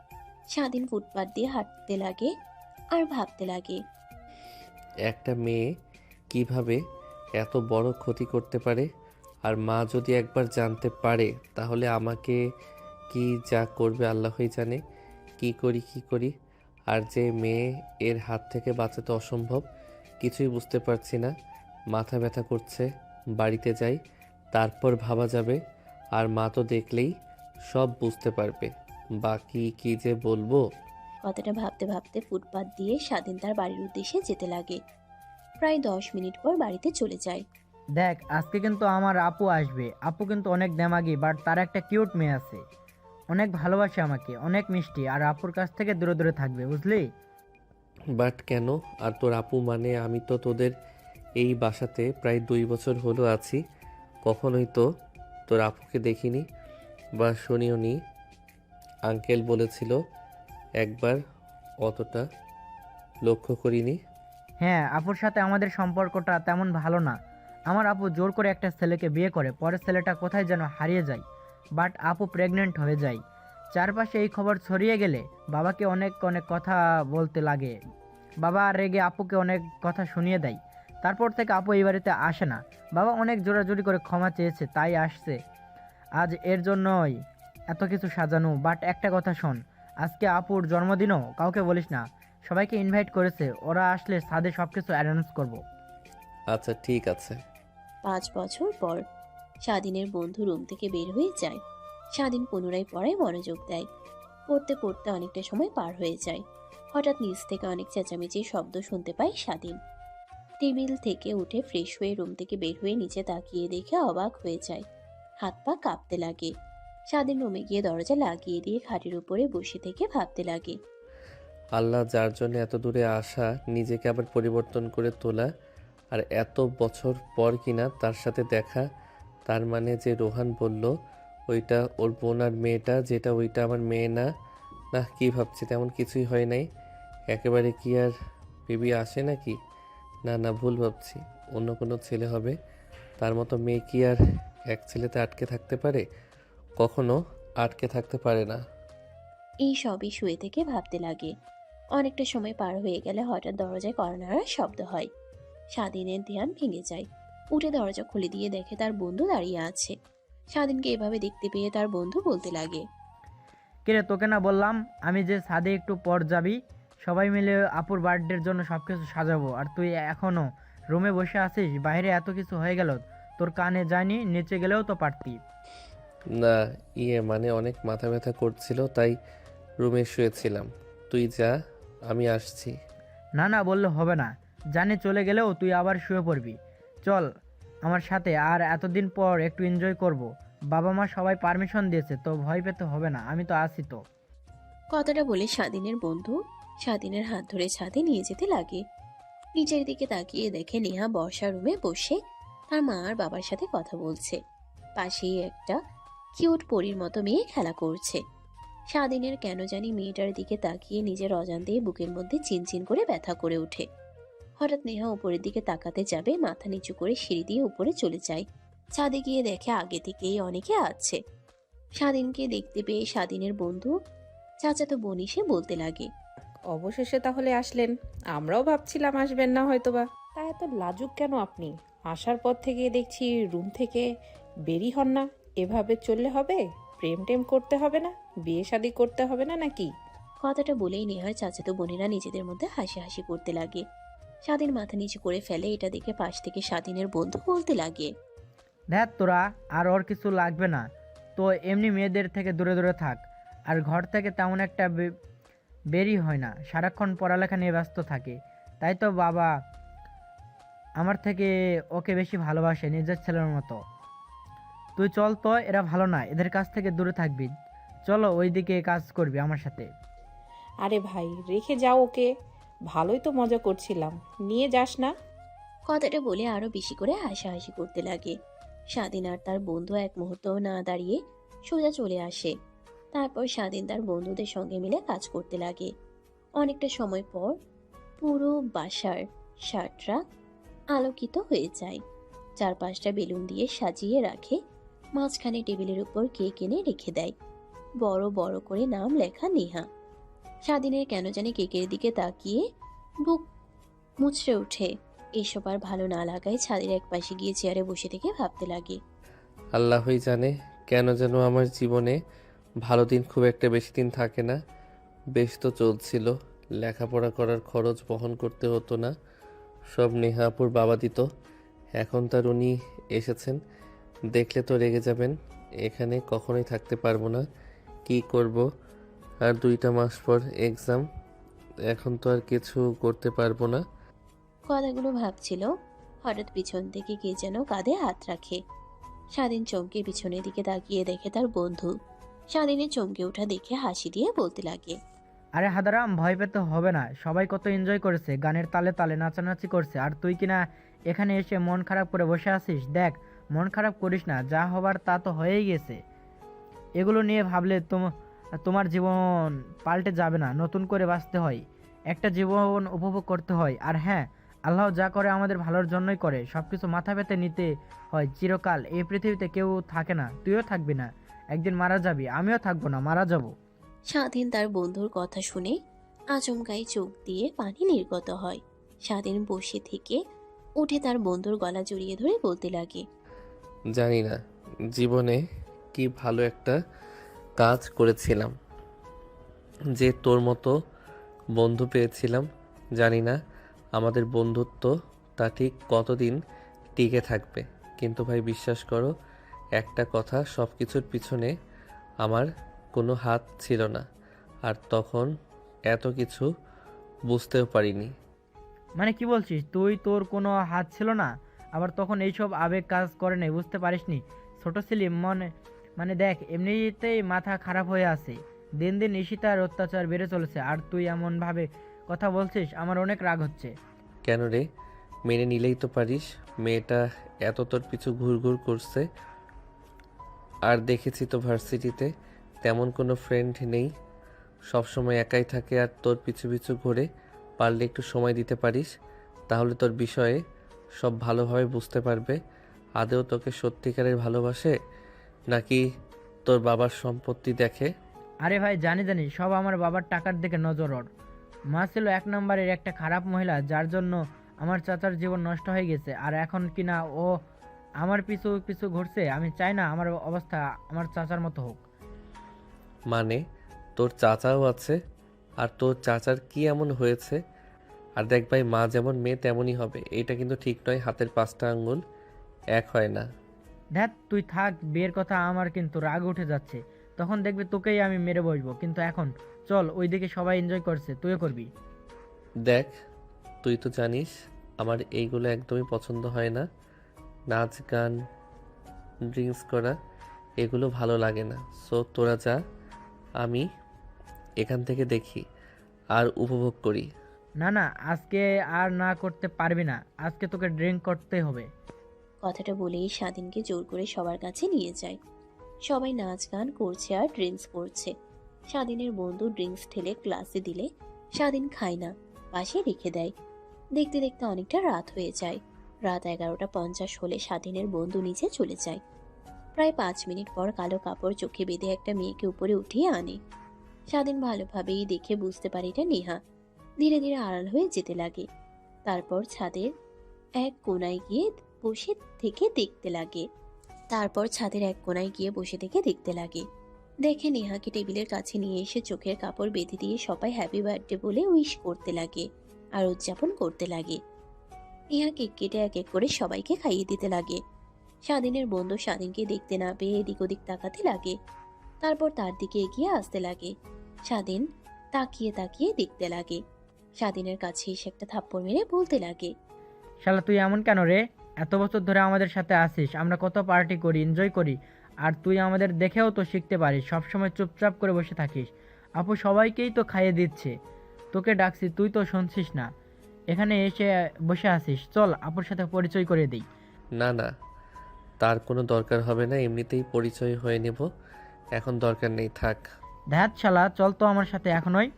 স্বাধীন ফুটপাত দিয়ে হাঁটতে লাগে আর ভাবতে লাগে, একটা মেয়ে কিভাবে এত বড় ক্ষতি করতে পারে? আর মা যদি একবার জানতে পারে তাহলে আমাকে কি যা করবে আল্লাহই জানে। কি করি। আর যে মেয়ে, এর হাত থেকে বাঁচাতে অসম্ভব। কিছুই বুঝতে পারছি না, মাথা ব্যথা করছে। বাড়িতে যাই, তারপর ভাবা যাবে। আর মা তো দেখলেই সব বুঝতে পারবে। বাকি কি যে বলবো। কথাটা ভাবতে ভাবতে ফুটপাত দিয়ে স্বাধীন তার বাড়ির উদ্দেশ্যে যেতে লাগে। প্রায় 10 মিনিট পর বাড়িতে চলে যায়। দেখ, আজকে কিন্তু আমার আপু আসবে। আপু কিন্তু অনেক দেমাগি, বাট তার একটা কিউট মেয়ে আছে, অনেক ভালোবাসে আমাকে, অনেক মিষ্টি। আর আপুর কাছ থেকে দূরে দূরে থাকবে, বুঝলি? বাট কেন? আর তোর আপু মানে? আমি তো তোদের এই বাসাতে প্রায় 2 বছর হলো আছি, কখনোই তো তোর আপুকে দেখিনি বা শুনিও নি। আঙ্কেল বলেছিল একবার, অতটা লক্ষ্য করিনি। হ্যাঁ, আপুর সাথে আমাদের সম্পর্কটা তেমন ভালো না। আমার আপু জোর করে একটা ছেলেকে বিয়ে করে, পরে ছেলেটা কোথায় যেন হারিয়ে যায়। বাট আপু প্রেগনেন্ট হয়ে যায়। চারপাশে এই খবর ছড়িয়ে গেলে বাবাকে অনেক অনেক কথা বলতে লাগে। বাবা রেগে আপুকে অনেক কথা শুনিয়ে দেয়। তারপর থেকে আপু এই বাড়িতে আসে না। বাবা অনেক জোরাজুরি করে ক্ষমা চেয়েছে, তাই আসছে আজ। এর জন্যই এত কিছু সাজানো। বাট একটা কথা শোন, আজকে আপুর জন্মদিনও কাউকে বলিস না। সবাইকে ইনভাইট করেছে, ওরা আসলে ছাদে সব কিছু অ্যারেঞ্জ করবো। আচ্ছা ঠিক আছে। 5 বছর পর স্বাধীনের বন্ধু রুম থেকে বের হয়ে যায়। স্বাধীন পুনরায় পড়ায় মনোযোগ দেয়। পড়তে পড়তে অনেকটা সময় পার হয়ে যায়। হঠাৎ নিচ থেকে অনেক চেঁচামেচির শব্দ শুনতে পায় স্বাধীন। টেবিল থেকে উঠে ফ্রেশ হয়ে রুম থেকে বের হয়ে নিচে তাকিয়ে দেখে অবাক হয়ে যায়। হাত পা কাঁপতে লাগে। স্বাধীন রুমে গিয়ে দরজা লাগিয়ে দিয়ে খাটের উপরে বসে থেকে ভাবতে লাগে, আল্লাহ যার জন্য এত দূরে আসা, নিজেকে আবার পরিবর্তন করে তোলা, আর এত বছর পর কিনা তার সাথে দেখা। তার মানে যে রোহান বলল ওইটা ওর বোন আর মেয়েটা, যেটা ওইটা আমার মেয়ে না। না, কি ভাবছি, তেমন কিছুই হয় নাই। একেবারে কি আর বেবি আসে নাকি? না, ভুল ভাবছি। অন্য কোনো ছেলে হবে। তার মতো মেয়ে কি আর এক ছেলেতে আটকে থাকতে পারে? কখনো আটকে থাকতে পারে না। এই সবই শুয়ে থেকে ভাবতে লাগে। অনেকটা সময় পার হয়ে গেলে হঠাৎ দরজায় কড়া নাড়ার শব্দ হয়। স্বাধীনের ধ্যান ভেঙে যায়। উঠে দরজা খুলে দিয়ে দেখে তার বন্ধু দাঁড়িয়ে আছে। স্বাধীনকে এভাবে দেখতে পেয়ে তার বন্ধু বলতে লাগে, কিরে, তোকে না বললাম আমি যে ছাদে একটু পর যাবি? সবাই মিলে আপুর বার্থডের জন্য সব কিছু সাজাবো, আর তুই এখনো রুমে বসে আছিস? বাইরে এত কিছু হয়ে গেল, তোর কানে যায়নি? নিচে গেলেও তো পারতি। না, মানে অনেক মাথা ব্যথা করছিল, তাই রুমে শুয়েছিলাম। তুই যা, আমি আসছি। না বললে হবে না। জানি চলে গেলেও তুই আবার শুয়ে পড়বি। চল আমার সাথে, আর এতদিন পর একটু এনজয় করব। বাবা মা সবাই পারমিশন দিয়েছে, তো ভয় পেতে হবে না, আমি তো আছি তো। কথাটা বলে স্বাধীনের বন্ধু স্বাধীনের হাত ধরে ছাদে নিয়ে যেতে লাগে। নিচের দিকে তাকিয়ে দেখে নেহা বর্ষা রুমে বসে তার মা আর বাবার সাথে কথা বলছে। পাশেই একটা কিউট পরীর মতো মেয়ে খেলা করছে। স্বাধীনের কেন জানি মেয়েটার দিকে তাকিয়ে নিজের অজান্তেই বুকের মধ্যে চিনচিন করে ব্যথা করে ওঠে। হঠাৎ নেহা উপরের দিকে তাকাতে যাবে, মাথা নিচু করে সিঁড়ি দিয়ে উপরে চলে যায়। ছাদে গিয়ে দেখে আগে থেকেই অনেকে আছে। স্বাধীনকে দেখতে পেয়ে স্বাধীনের বন্ধু চাচাতো বোন এসে বলতে লাগে, অবশেষে তাহলে আসলেন। আমরাও ভাবছিলাম আসবেন না হয়তোবা। তা এত লাজুক কেন আপনি? আসার পর থেকে দেখছি রুম থেকে বেরি হন না। এভাবে চললে হবে? প্রেম টেম করতে হবে না? বিয়ে শাদী করতে হবে না নাকি? কথাটা বলেই নেহার চাচাতো বোনেরা নিজেদের মধ্যে হাসি করতে লাগে। স্বাধীন মাথা নিচু করে ফেলে। এটা দেখে পাশ থেকে স্বাধীনের বন্ধু বলতে লাগে, দেখ তোরা, আর ওর কিছু লাগবে না তো, এমনি মেয়েদের থেকে দূরে দূরে থাক। আর ঘর থেকে তেমন একটা বেরি হয় না, সারাক্ষণ পড়ালেখা নিয়ে ব্যস্ত থাকে। তাই তো বাবা আমার থেকে ওকে বেশি ভালোবাসে, নিজের ছেলের মতো। তুই চল তো, এরা ভালো না, এদের কাছ থেকে দূরে থাকবি। চলো ওইদিকে কাজ করবি আমার সাথে। আরে ভাই, রেখে যাও ওকে। ভালোই তো মজা করছিলাম, নিয়ে যাস না। কথাটা বলে আরো বেশি করে হাসাহাসি করতে লাগে। স্বাধীন আর তার বন্ধু এক মুহূর্তও না দাঁড়িয়ে সোজা চলে আসে। তারপর স্বাধীন তার বন্ধুদের সঙ্গে মিলে কাজ করতে লাগে। অনেকটা সময় পর পুরো বাসার শার্টরা আলোকিত হয়ে যায়। চারপাশটা বেলুন দিয়ে সাজিয়ে রাখে। মাঝখানে টেবিলের উপর কেক এনে রেখে দেয়। বড় বড় করে নাম লেখা নেহা। স্বাধীনের কেন জানি কেকের দিকে তাকিয়ে বুক মুচড়ে ওঠে। এসব আর ভালো না লাগায় ছাদের এক পাশে গিয়ে চেয়ারে বসে থেকে ভাবতে লাগে, আল্লাহই জানে কেন যেন আমার জীবনে ভালো দিন খুব একটা বেশি দিন থাকে না। বেশ তো চলছিল, লেখাপড়া করার খরচ বহন করতে হতো না, সব নেহাপুর বাবা দিত। এখন তার উনি এসেছেন, দেখলে তো রেগে যাবেন। এখানে কখনোই থাকতে পারবো না। কি করব? আর 2টা মাস পর এক্সাম, এখন তো আর কিছু করতে পারবো না। কথাগুলো ভাবছিল। হঠাৎ পিছন থেকে কে যেন কাঁধে হাত রাখে। স্বাধীন চমকে পিছনের দিকে তাকিয়ে দেখে তার বন্ধু। স্বাধীনের চমকে ওঠা দেখে হাসি দিয়ে বলতে লাগে, আরে হাদারাম, ভয় পেতে হবে না, সবাই কত এনজয় করেছে, গানের তালে তালে নাচানাচি করছে, আর তুই কিনা এখানে এসে মন খারাপ করে বসে আছিস। দেখ, মন খারাপ করিস না, যা হবার তা তো হয়েই গেছে। এগুলো নিয়ে ভাবলে তোমার জীবন পাল্টে যাবে না, নতুন করে বাঁচতে হয়, একটা জীবন উপভোগ করতে হয়। আর হ্যাঁ, আল্লাহ যা করে আমাদের ভালোর জন্যই করে, সব কিছু মাথা পেতে নিতে হয়। চিরকাল এই পৃথিবীতে কেউ থাকে না, তুইও থাকবি না, একদিন মারা যাবি, আমিও থাকবো না, মারা যাবো। স্বাধীন তার বন্ধুর কথা শুনে আচমকাই চোখ দিয়ে পানি নির্গত হয়। স্বাধীন বসে থেকে উঠে তার বন্ধুর গলা জড়িয়ে ধরে বলতে লাগে, জানি না জীবনে কি ভালো একটা কাজ করেছিলাম যে তোর মতো বন্ধু পেয়েছিলাম। জানি না আমাদের বন্ধুত্ব তা ঠিক কতদিন টিকে থাকবে, কিন্তু ভাই বিশ্বাস করো একটা কথা, সব কিছুর পিছনে আমার কোনো হাত ছিল না, আর তখন এত কিছু বুঝতেও পারিনি। মানে কি বলছিস তুই? তোর কোনো হাত ছিল না? আবার তখন এইসব আবেগ কাজ করে নাই, বুঝতে পারিসনি? ছোট ছিলি মানে দেখ, এমনিতেই মাথা খারাপ হয়ে আছে, দিন দিন ঈশিতার অত্যাচার বেড়ে চলেছে, আর তুই এমনভাবে কথা বলছিস, আমার অনেক রাগ হচ্ছে। কেন রে, মেনে নিলেই তো পারিস। মেয়েটা এত তোর পিছু ঘুরঘুর করছে, আর দেখেছি তো ভার্সিটিতে তেমন কোনো ফ্রেন্ড নেই, সবসময় একাই থাকে আর তোর পিছু পিছু ঘুরে। পারলে একটু সময় দিতে পারিস, তাহলে তোর বিষয়ে সব ভালোভাবে বুঝতে পারবে। আদেও তোকে সত্যিকারের ভালোবাসে নাকি তোর বাবার সম্পত্তি দেখে? আরে ভাই, জানি জানি, সব আমার বাবার টাকার দিকে নজর ওর। মা ছিল 1 নম্বরের একটা খারাপ মহিলা, যার জন্য আমার চাচার জীবন নষ্ট হয়ে গেছে, আর এখন কিনা ও আমার পিছু পিছু ঘুরছে। আমি চাই না আমার অবস্থা আমার চাচার মতো হোক। মানে তোর চাচাও আছে, আর তোর চাচার কি এমন হয়েছে? আর দেখ ভাই, মা যেমন মেয়ে তেমনই হবে, এটা কিন্তু ঠিক নয়। হাতের 5টা আঙ্গুল এক হয় না। দেখ তুই থাক, বিয়ের কথা আমার কিন্তু রাগ উঠে যাচ্ছে, তখন দেখবি তোকেই আমি মেরে বসবো। কিন্তু এখন চল, ওইদিকে সবাই এনজয় করছে, তুইও করবি। দেখ, তুই তো জানিস আমার এইগুলো একদমই পছন্দ হয় না। নাচ গান, ড্রিঙ্কস করা, এগুলো ভালো লাগে না। সো তোরা যা, আমি এখান থেকে দেখি আর উপভোগ করি। না না, আজকে আর না করতে পারবি না, আজকে তোকে ড্রিঙ্ক করতে হবে। কথাটা বলেই স্বাধীনকে জোর করে সবার কাছে নিয়ে যায়। সবাই নাচ গান করছে আর ড্রিঙ্কস করছে। স্বাধীনের বন্ধু ড্রিঙ্কস ঠেলে ক্লাসে দিলে স্বাধীন খায় না, পাশে রেখে দেয়। দেখতে দেখতে অনেকটা রাত হয়ে যায়। রাত 11:50 হলে স্বাধীনের বন্ধু নিচে চলে যায়। প্রায় 5 মিনিট পর কালো কাপড় চোখে বেঁধে একটা মেয়েকে উপরে উঠিয়ে আনে। স্বাধীন ভালোভাবেই দেখে বুঝতে পারে এটা নেহা। ধীরে ধীরে আড়াল হয়ে যেতে লাগে। তারপর ছাদের এক কোণায় গিয়ে বসে থেকে দেখতে লাগে। দেখে নেহাকে টেবিলের কাছে নিয়ে এসে চোখের কাপড় বেঁধে দিয়ে সবাই হ্যাপি বার্থডে বলে উইশ করতে লাগে আর উদযাপন করতে লাগে। নেহা কেক কেটে এক এক করে সবাইকে খাইয়ে দিতে লাগে। স্বাধীনের বন্ধু স্বাধীনকে দেখতে না পেয়ে এদিক ওদিক তাকাতে লাগে। তারপর তার দিকে এগিয়ে আসতে লাগে। স্বাধীন তাকিয়ে তাকিয়ে দেখতে লাগে। স্বাধীনের কাছে এসে একটা থাপ্পড় মেরে বলতে লাগে, শালা তুই এমন কেন রে? এত বছর ধরে আমাদের সাথে আসিস, আমরা কত পার্টি করি, এনজয় করি, আর তুই আমাদের দেখেও তো শিখতে পারিস। সবসময় চুপচাপ করে বসে থাকিস। আপু সবাইকেই তো খাইয়ে দিচ্ছে, তোকে ডাকছি তুই তো শুনছিস না, এখানে এসে বসে আসিস। চল আপুর সাথে পরিচয় করে দিই। না না, তার কোনো দরকার হবে না, এমনিতেই পরিচয় হয়ে নেব, এখন দরকার নেই, থাক। ধ্যাত শালা, চল তো আমার সাথে এখনই।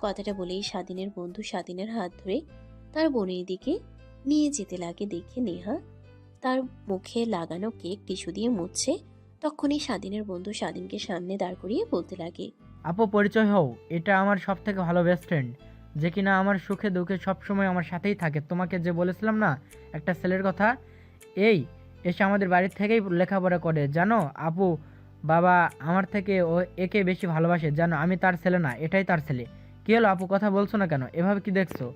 কথাটা বলেই স্বাধীনের বন্ধু স্বাধীনের হাত ধরে তার বোনের দিকে নিয়ে যেতে লাগে। দেখে নেহা তার মুখে লাগানো কেক টিস্যু দিয়ে মুছছে। তখনই স্বাধীনের বন্ধু স্বাধীনকে সামনে দাঁড় করিয়ে বলতে লাগে, আপু পরিচয় হও, এটা আমার সব থেকে ভালো বেস্ট ফ্রেন্ড, যে কিনা আমার সুখে দুঃখে সবসময় আমার সাথেই থাকে। তোমাকে যে বলেছিলাম না একটা ছেলের কথা, এই এসে আমাদের বাড়ি থেকেই লেখাপড়া করে, জানো আপু। বাবা আমার থেকে ও একে বেশি ভালোবাসে, জানো আমি তার ছেলে না, এটাই তার ছেলে। কি হলো আপু, কথা বলছো না কেন? এভাবে কি দেখছো?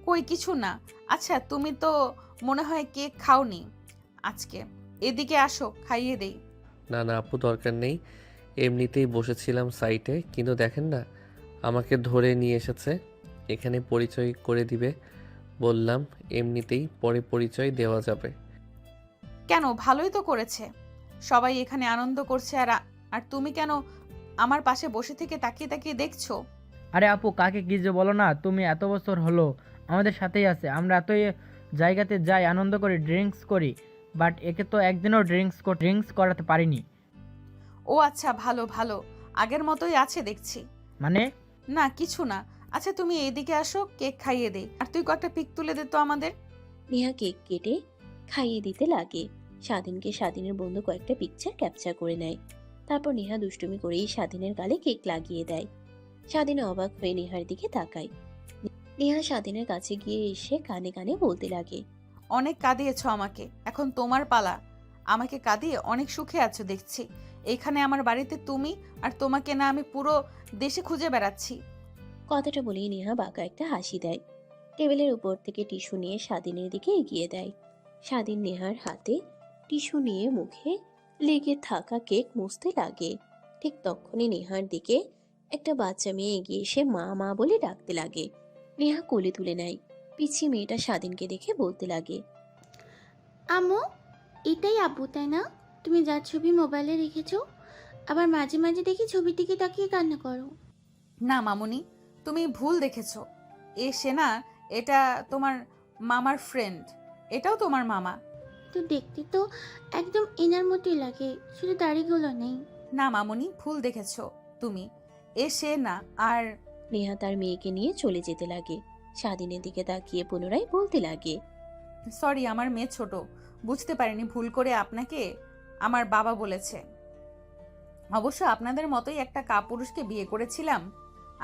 কই কিছু না। আচ্ছা তুমি তো মনে হয় কেক খাওনি আজকে, এদিকে আসো খাইয়ে দেই। না না আপু, দরকার নেই, এমনিতেই বসেছিলাম সাইটে, কিন্তু দেখেন না আমাকে ধরে নিয়ে এসেছে, এখানে পরিচয় করে দিবে বললাম, এমনিতেই পরে পরিচয় দেওয়া যাবে। কেন, ভালোই তো করেছে, সবাই এখানে আনন্দ করছে, আর তুমি কেন আমার পাশে বসে থেকে তাকিয়ে তাকিয়ে দেখছো? আরে আপু কাকে কি যে বলো না, তুমি এত বছর হলো আমাদের সাথেই আছে, আমরা এতই জায়গাতে যাই, আনন্দ করি, ড্রিঙ্কস করি, বাট একে তো একদিনও ড্রিঙ্কস করাতে পারিনি। ও আচ্ছা, ভালো ভালো, আগের মতোই আছে দেখছি। মানে? না কিছু না। আচ্ছা তুমি এদিকে আসো, কেক খাইয়ে দেই, আর তুই কয়েকটা পিক তুলে দে তো আমাদের। নেহা কেক কেটে খাইয়ে দিতে লাগে। স্বাধীনকে স্বাধীনের বন্ধু কয়েকটা পিকচার ক্যাপচার করে নেয়। তারপর নেহা দুষ্টুমি করেই স্বাধীনের গালে কেক লাগিয়ে দেয়। স্বাধীন অবাক হয়ে নেহার দিকে তাকায়। নেহা স্বাধীনের কাছে গিয়ে এসে কানে কানে বলতে লাগে, অনেক কাঁদিয়েছো আমাকে, এখন তোমার পালা। আমাকে কাঁদিয়ে অনেক সুখে আছো দেখছি। এইখানে আমার বাড়িতে তুমি, আর তোমাকে না আমি পুরো দেশে খুঁজে বেড়াচ্ছি। কথাটা বলেই নেহা বাঁকা একটা হাসি দেয়। টেবিলের উপর থেকে টিস্যু নিয়ে স্বাধীনের দিকে এগিয়ে দেয়। স্বাধীন নেহার হাতে টিস্যু নিয়ে মুখে লেগে থাকা কেক মুছতে লাগে। ঠিক তখনই নেহার দিকে একটা বাচ্চা মেয়ে এগিয়ে এসে মা মা বলে ডাকতে লাগে। নেহা কোলে তুলে নেয়। পিছিয়ে মেয়েটা স্বাধীনকে দেখে বলতে লাগে, আম্মু, এটাই আব্বু তাই না? তুমি যার ছবি মোবাইলে রেখেছো, আবার মাঝে মাঝে দেখি ছবির দিকে তাকিয়ে কান্না করো। না মামুনি, তুমি ভুল দেখেছো। সে না, এটা তোমার মামার ফ্রেন্ড, এটাও তোমার মামা। তো দেখতে তো একদম এনার মতোই লাগে, শুধু দাড়িগুলো নেই। না মামুনি, ভুল দেখেছো তুমি, সে না। আর নেহা তার মেয়েকে নিয়ে চলে যেতে লাগে। স্বাধীনের দিকে তাকিয়ে পুনরায় বলতে লাগে, সরি, আমার মেয়ে ছোট, বুঝতে পারিনি, ভুল করে আপনাকে আমার বাবা বলেছে। অবশ্য আপনাদের মতোই একটা কাপুরুষকে বিয়ে করেছিলাম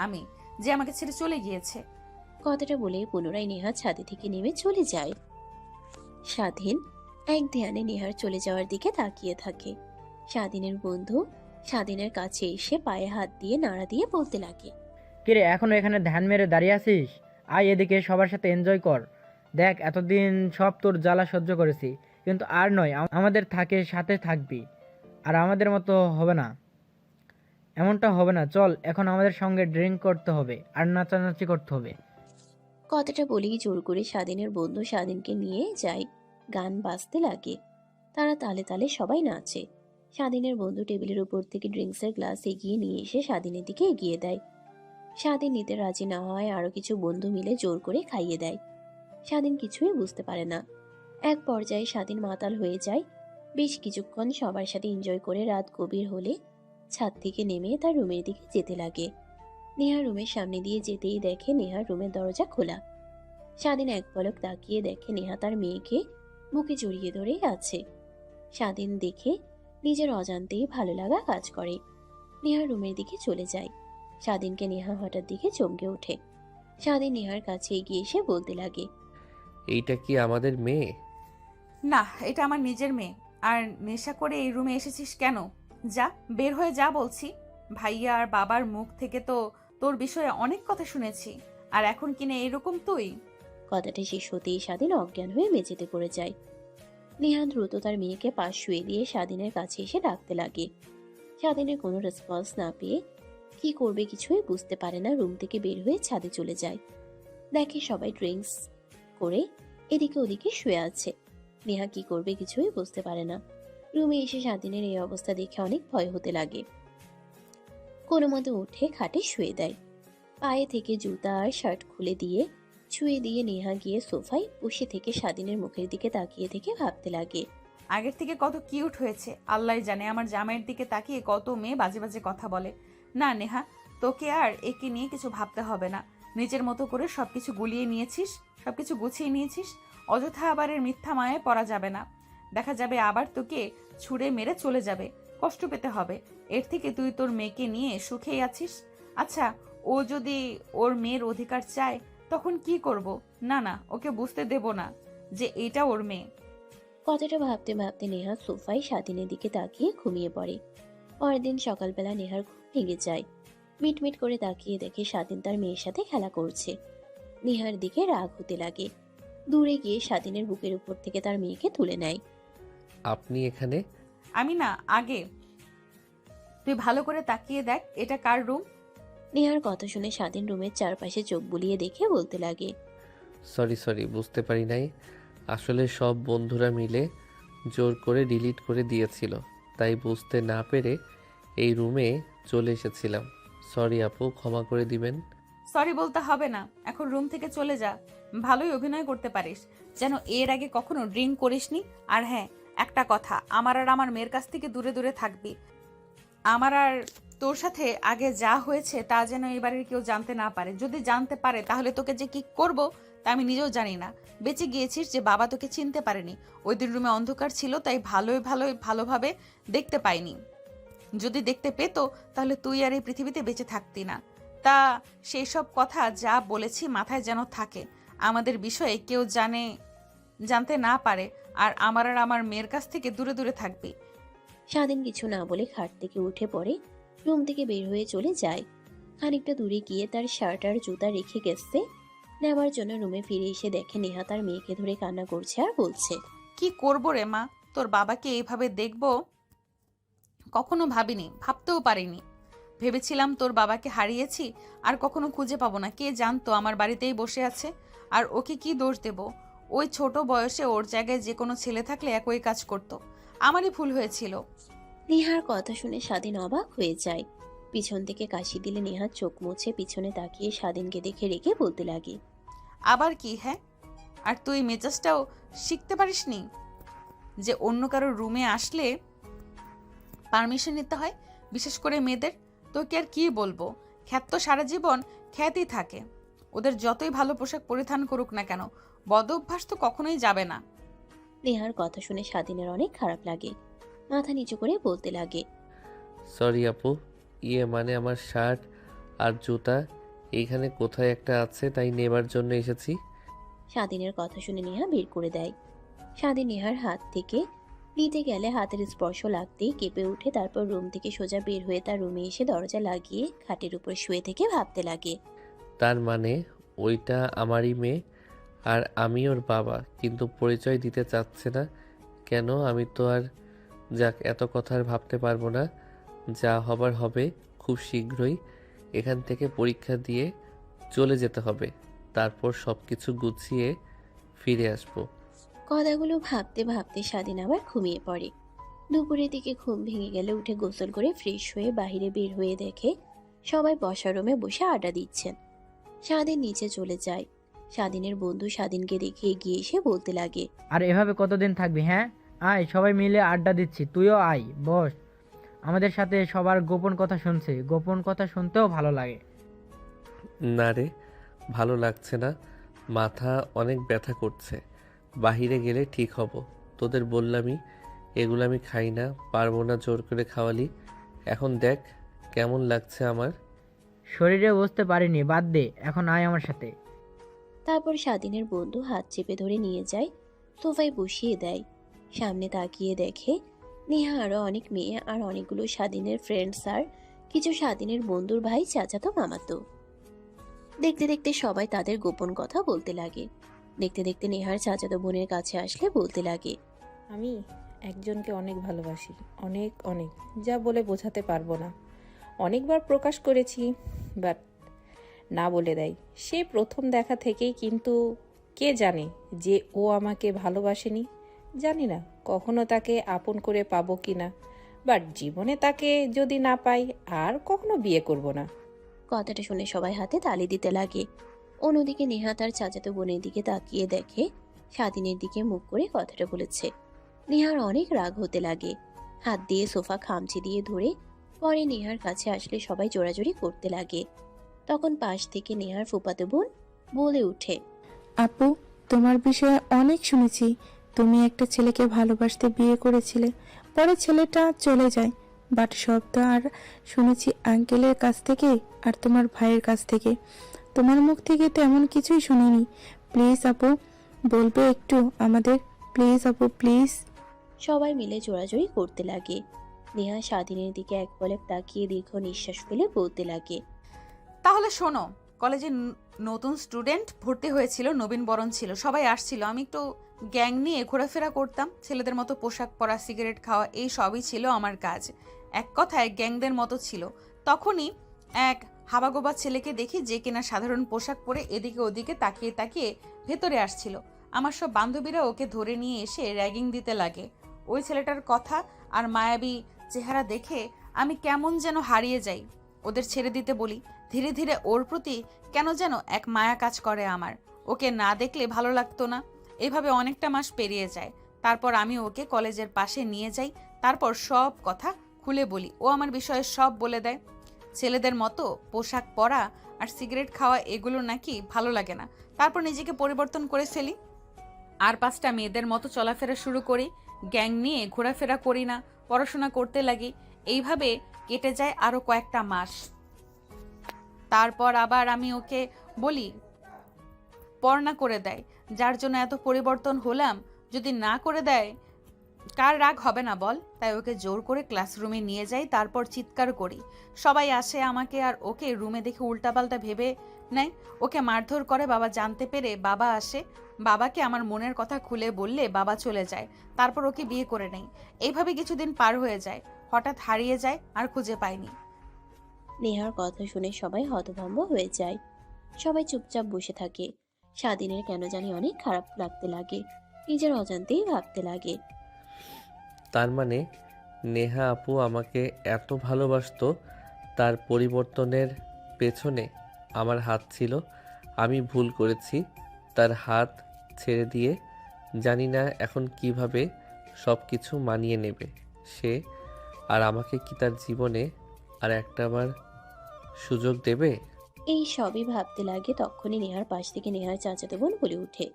আমি, যে আমাকে ছেড়ে চলে গিয়েছে। কথাটা বলে পুনরায় নেহা ছাদে থেকে নেমে চলে যায়। স্বাধীন এক ধ্যানে নেহার চলে যাওয়ার দিকে তাকিয়ে থাকে। স্বাধীনের বন্ধু স্বাধীনের কাছে এসে পায়ে হাত দিয়ে নাড়া দিয়ে বলতে লাগে, কিরে এখনো এখানে ধ্যান মেরে দাঁড়িয়ে আছিস? আয় এদিকে, সবার সাথে এনজয় কর। দেখ এতদিন সব তোর জ্বালা সহ্য করেছি, কিন্তু আর নয়, আমাদের থাকে সাথে থাকবি, আর আমাদের মতো হবে না, এমনটা হবে না। চল এখন আমাদের সঙ্গে ড্রিঙ্ক করতে হবে আর নাচানাচি করতে হবে। কথাটা বলেই জোর করে স্বাধীনের বন্ধু স্বাধীনকে নিয়ে যায়। গান বাজতে লাগে। তারা তালে তালে সবাই নাচে। স্বাধীনের বন্ধু টেবিলের উপর থেকে ড্রিঙ্কসের গ্লাস এগিয়ে নিয়ে এসে স্বাধীনের দিকে এগিয়ে দেয়। স্বাধীন নিতে রাজি না হয় আরো কিছু বন্ধু মিলে জোর করে খাইয়ে দেয়। স্বাধীন কিছুই বুঝতে পারে না। এক পর্যায়ে স্বাধীন মাতাল হয়ে যায়। বেশ কিছুক্ষণ সবার সাথে এনজয় করে রাত গভীর হলে ছাদ থেকে নেমে তার রুমের দিকে যেতে লাগে। নেহার রুমের সামনে দিয়ে যেতেই দেখে নেহার রুমের দরজা খোলা। স্বাধীন এক পলক তাকিয়ে দেখে নেহা তার মেয়েকে বুকে জড়িয়ে ধরে আছে। স্বাধীন দেখে নিজের অজান্তেই ভালো লাগা কাজ করে। নেহা রুমের দিকে চলে যায়। স্বাধীনকে নেহা হঠাৎ দিকে চমকে ওঠে। স্বাধীন নেহার কাছে এগিয়ে এসে বলতে লাগে, এইটা কি আমাদের মেয়ে? না, এটা আমার নিজের মেয়ে। আর নেশা করে এই রুমে এসেছিস কেন? যা, বের হয়ে যা বলছি। ভাইয়া আর বাবার মুখ থেকে তো তোর বিষয়ে অনেক কথা শুনেছি, আর এখন কিনা এরকম তুই? কথাটা শেষ হতেই স্বাধীন অজ্ঞান হয়ে মেঝেতে পড়ে যায়। নেহা দ্রুত তার মেয়েকে পাশ শুয়ে দিয়ে স্বাধীনের কাছে এসে ডাকতে লাগে। স্বাধীনের কোনো রেসপন্স না পেয়ে কি করবে কিছুই বুঝতে পারে না, রুম থেকে বের হয়ে ছাদে চলে যায়। দেখে সবাই ড্রিঙ্কস করে এদিকে ওদিকে শুয়ে আছে। নেহা কি করবে কিছুই বুঝতে পারে না। রুমে এসে স্বাধীনের এই অবস্থা দেখে অনেক ভয় হতে লাগে। কোনো মতে উঠে খাটে শুয়ে দেয়। পায়ে থেকে জুতা আর শার্ট খুলে দিয়ে ছুঁয়ে দিয়ে নেহা গিয়ে সোফায় বসে থেকে স্বাধীনের মুখের দিকে তাকিয়ে থেকে ভাবতে লাগে। আগের থেকে কত কিউট হয়েছে, আল্লাহ জানে। আমার জামাইয়ের দিকে তাকিয়ে কত মেয়ে বাজে বাজে কথা বলে। না নেহা, তোকে আর একে নিয়ে কিছু ভাবতে হবে না। নিজের মতো করে সবকিছু গুলিয়ে নিয়েছিস, সবকিছু গুছিয়ে নিয়েছিস। অযথা আবার এর মিথ্যা মায়ায় পড়া যাবে না। দেখা যাবে আবার তোকে ছুঁড়ে মেরে চলে যাবে, কষ্ট পেতে হবে। এর থেকে তুই তোর মেয়েকে নিয়ে সুখেই আছিস। আচ্ছা, ও যদি ওর মেয়ের অধিকার চায় তখন কি করব? না না, ওকে বুঝতে দেব না যে এটা ওর মেয়ে। কথাটা ভাবতে ভাবতে নেহা সোফায় স্বাধীনের দিকে তাকিয়ে ঘুমিয়ে পড়ে। পরের দিন সকালবেলা নেহার ঘুম ভেঙে যায়। মিটমিট করে তাকিয়ে দেখে স্বাধীন তার মেয়ের সাথে খেলা করছে। নেহার দিকে রাগ হতে লাগে। দূরে গিয়ে স্বাধীনের বুকের উপর থেকে তার মেয়েকে তুলে নেয়। আপনি এখানে? আমি না, আগে তুই ভালো করে তাকিয়ে দেখ, এটা কার রুম। নেহার কথা শুনে স্বাধীন রুমের চারপাশে চোখ বুলিয়ে দেখে বলতে লাগে, সরি বুঝতে পারি নাই। আসলে সব বন্ধুরা মিলে জোর করে ডিলিট করে দিয়েছিল, তাই বুঝতে না পেরে এই রুমে চলে এসেছিলাম। সরি আপু, ক্ষমা করে দিবেন। সরি বলতে হবে না, এখন রুম থেকে চলে যা। ভালোই অভিনয় করতে পারিস, যেন এর আগে কখনো ড্রিঙ্ক করিসনি। আর হ্যাঁ, একটা কথা, আমার আর আমার মেয়ের কাছ থেকে দূরে দূরে থাকবি। আমার আর তোর সাথে আগে যা হয়েছে তা যেন এবারের কেউ জানতে না পারে। যদি জানতে পারে তাহলে তোকে যে কি করব তা আমি নিজেও জানি না। বেঁচে গিয়েছিস যে বাবা তোকে চিনতে পারেনি। ওই দিন রুমে অন্ধকার ছিল, তাই ভালোভাবে দেখতে পাইনি। যদি দেখতে পেতো তাহলে তুই আর এই পৃথিবীতে বেঁচে থাকতি না। তা সেই সব কথা যা বলেছি মাথায় যেন থাকে। আমাদের বিষয়ে কেউ জানতে না পারে। আর আমার মেয়ের কাছ থেকে দূরে দূরে থাকবি। স্বাধীন কিছু না বলে খাট থেকে উঠে পড়ে রুম থেকে বের হয়ে চলে যায়। খানিকটা দূরে গিয়ে তার শার্ট আর জুতা রেখে গেছে নেওয়ার জন্য রুমে ফিরে এসে দেখে নেহা তার মেয়েকে ধরে কান্না করছে আর বলছে, কি করবো রে মা, তোর বাবাকে এইভাবে দেখবো কখনো ভাবিনি, ভাবতেও পারিনি। ভেবেছিলাম তোর বাবাকে হারিয়েছি আর কখনো খুঁজে পাবো না। কে জানতো আমার বাড়িতেই বসে আছে। আর ওকে কি দোষ দেব? ওই ছোট বয়সে ওর জায়গায় যে কোনো ছেলে থাকলে একই কাজ করতো। আমারই ভুল হয়েছিল। নেহার কথা শুনে স্বাধীন অবাক হয়ে যায়। পিছন থেকে কাশি দিলে নেহার চোখ মুছে পিছনে তাকিয়ে স্বাধীনকে দেখে রেখে বলতে লাগে, আবার কি? হ্যাঁ, আর তুই মেজাজটাও শিখতে পারিসনি যে অন্য কারোর রুমে আসলে পারমিশন নিতে হয়, বিশেষ করে মেয়েদের। তোকে আর কি বলবো, খ্যাত তো সারা জীবন খ্যাতই থাকে। ওদের যতই ভালো পোশাক পরিধান করুক না কেন, বদ অভ্যাস তো কখনোই যাবে না। নেহার কথা শুনে স্বাধীনের অনেক খারাপ লাগে। মাথা নিচু করে বলতে লাগে, সরি আপু, মানে আমার শার্ট আর জুতা এইখানে কোথায় একটা আছে, তাই নেবার জন্য এসেছি। স্বাধীনের কথা শুনে নেহা বের করে দেয়। স্বাধীন নেহার হাত থেকে নিতে গেলে হাতের স্পর্শ লাগতেই কেঁপে উঠে, তারপর রুম থেকে সোজা বের হয়ে তার রুমে এসে দরজা লাগিয়ে খাটের উপর শুয়ে থেকে ভাবতে লাগে। তার মানে ওইটা আমারই মেয়ে আর আমি ওর বাবা, কিন্তু পরিচয় দিতে চাচ্ছে না কেন? আমি তো আর যাক, এত কথা আর ভাবতে পারবো না। যা হবার হবে। খুব শীঘ্রই এখান থেকে পরীক্ষা দিয়ে চলে যেতে হবে, তারপর সব কিছু গুছিয়ে ফিরে আসবো। কথাগুলো ভাবতে ভাবতে স্বাধীন আবার ঘুমিয়ে পড়ে। দুপুরের দিকে ঘুম ভেঙে গেলে উঠে গোসল করে ফ্রেশ হয়ে বাইরে বের হয়ে দেখে সবাই বসার রুমে বসে আড্ডা দিচ্ছেন। স্বাধীন নিচে চলে যায়। স্বাধীনের বন্ধু স্বাধীনকে দেখে এগিয়ে এসে বলতে লাগে, আর এভাবে কতদিন থাকবি? হ্যাঁ, আয়, সবাই মিলে আড্ডা দিচ্ছি, তুইও আয়, বস। আমাদের সাথে সবার গোপন কথা শুনছে, গোপন কথা শুনতেও ভালো লাগে। না রে, ভালো লাগছে না। মাথা অনেক ব্যথা করছে, বাহিরে গেলে ঠিক হব। তোদের বললামই এগুলো আমি খাই না, পারবো না জোর করে খাওয়ালি। এখন দেখ কেমন লাগছে আমার। শরীরে বসতে পারিনি, বাদ দে, এখন আয় আমার সাথে। তারপর স্বাধীনের বন্ধু হাত চেপে ধরে নিয়ে যায়, সোফায় বসিয়ে দেয়। সামনে তাকিয়ে দেখে নেহা আরো অনেক মেয়ে আর অনেকগুলো স্বাধীনের ফ্রেন্ডস আর কিছু স্বাধীনের বন্ধুর ভাই, চাচাতো, মামাতো। দেখতে দেখতে সবাই তাদের গোপন কথা বলতে লাগে। দেখতে দেখতে নেহার চাচাতো বোনের কাছে আসলে বলতে লাগে, আমি একজনকে অনেক ভালোবাসি, অনেক অনেক, যা বলে বোঝাতে পারবো না। অনেকবার প্রকাশ করেছি, বাট না বলে দেয় সে প্রথম দেখা থেকেই। কিন্তু কে জানে যে ও আমাকে ভালোবাসেনি? জানি না কখনো তাকে আপন করে পাবো কি না, বাট জীবনে তাকে যদি না পাই আর কখনো বিয়ে করব না। কথাটা শুনে সবাই হাতে তালি দিতে লাগে। অন্যদিকে নেহা তার চাচাতো বোনের দিকে তাকিয়ে দেখে স্বাধীনের দিকে মুখ করে কথাটা বলেছে। নেহার অনেক রাগ হতে লাগে, হাত দিয়ে সোফা খামচি দিয়ে ধরে পরে নেহার কাছে আসলে সবাই জোরাজোরি করতে লাগে। তখন পাশ থেকে নেহার ফুফাতো বোন বলে ওঠে, আপু, তোমার বিষয়ে অনেক শুনেছি। তুমি একটা ছেলেকে ভালোবাসতে বিয়ে করেছিলে, পরে ছেলেটা চলে যায়। বাট সব তো আর শুনেছি আঙ্কেলের কাছ থেকে আর তোমার ভাইয়ের কাছ থেকে। তোমার মুখ থেকে তেমন কিছুই শুনিনি। প্লিজ আপু, বলবে একটু আমাদের? প্লিজ আপু, প্লিজ। সবাই মিলে জোরাজোরি করতে লাগে। নেহা স্বাধীনের দিকে এক পলক তাকিয়ে দীর্ঘ নিঃশ্বাস ফেলে বলতে লাগে, তাহলে শোনো, কলেজে নতুন স্টুডেন্ট ভর্তি হয়েছিল, নবীন বরণ ছিল, সবাই আসছিল। আমি একটু গ্যাং নিয়ে ঘোরাফেরা করতাম, ছেলেদের মতো পোশাক পরা, সিগারেট খাওয়া, এই সবই ছিল আমার কাজ। এক কথায় গ্যাংদের মতো ছিল। তখনই এক হাবাগোবা ছেলেকে দেখি, যে কিনা সাধারণ পোশাক পরে এদিকে ওদিকে তাকিয়ে তাকিয়ে ভেতরে আসছিল। আমার সব বান্ধবীরা ওকে ধরে নিয়ে এসে র্যাগিং দিতে লাগে। ওই ছেলেটার কথা আর মায়াবী চেহারা দেখে আমি কেমন যেন হারিয়ে যাই। ওদের ছেড়ে দিতে বলি। ধীরে ধীরে ওর প্রতি কেন যেন এক মায়া কাজ করে আমার। ওকে না দেখলে ভালো লাগতো না। এভাবে অনেকটা মাস পেরিয়ে যায়। তারপর আমি ওকে কলেজের পাশে নিয়ে যাই। তারপর সব কথা খুলে বলি। ও আমার বিষয়ে সব বলে দেয়। ছেলেদের মতো পোশাক পরা আর সিগারেট খাওয়া এগুলো নাকি ভালো লাগে না। তারপর নিজেকে পরিবর্তন করে ফেলি, আর 5টা মেয়েদের মতো চলাফেরা শুরু করি। গ্যাং নিয়ে ঘোরাফেরা করি না, পড়াশোনা করতে লাগি। এইভাবে কেটে যায় আরো কয়েকটা মাস। তারপর আবার আমি ওকে বলি, পড়া করে দেয়। যার জন্য এত পরিবর্তন হলাম, যদি না করে দেয় কার রাগ হবে না বল? তাই ওকে জোর করে ক্লাসরুমে নিয়ে যাই, তারপর চিৎকার করি। সবাই আসে আমাকে আর ওকে রুমে দেখে উল্টাপাল্টা ভেবে নেয়। ওকে মারধর করে। বাবা জানতে পেরে বাবা আসে। বাবাকে আমার মনের কথা খুলে বললে বাবা চলে যায়। তারপর ওকে বিয়ে করে নেই। এইভাবে কিছুদিন পার হয়ে যায়। হঠাৎ হারিয়ে যায়, আর খুঁজে পাইনি। নেহার কথা শুনে সবাই হতভম্ব হয়ে যায়। সবাই চুপচাপ বসে থাকে। স্বাধীনের কেন জানি অনেক খারাপ লাগতে লাগে, নিজের অজান্তেই ভাবতে লাগে। তার মানে নেহা আপু আমাকে এত ভালোবাসতো, তার পরিবর্তনের পেছনে আমার হাত ছিল। আমি ভুল করেছি, তার হাত ছেড়ে দিয়ে। জানি না এখন কিভাবে সব কিছু মানিয়ে নেবে সে। আর আমাকে কি তার জীবনে আর একটাবার সুযোগ দেবে? এই সবই ভাবতে লাগে। তখনই নেহার পাশ থেকে নেহার চাচাতো বোন বলে ওঠে,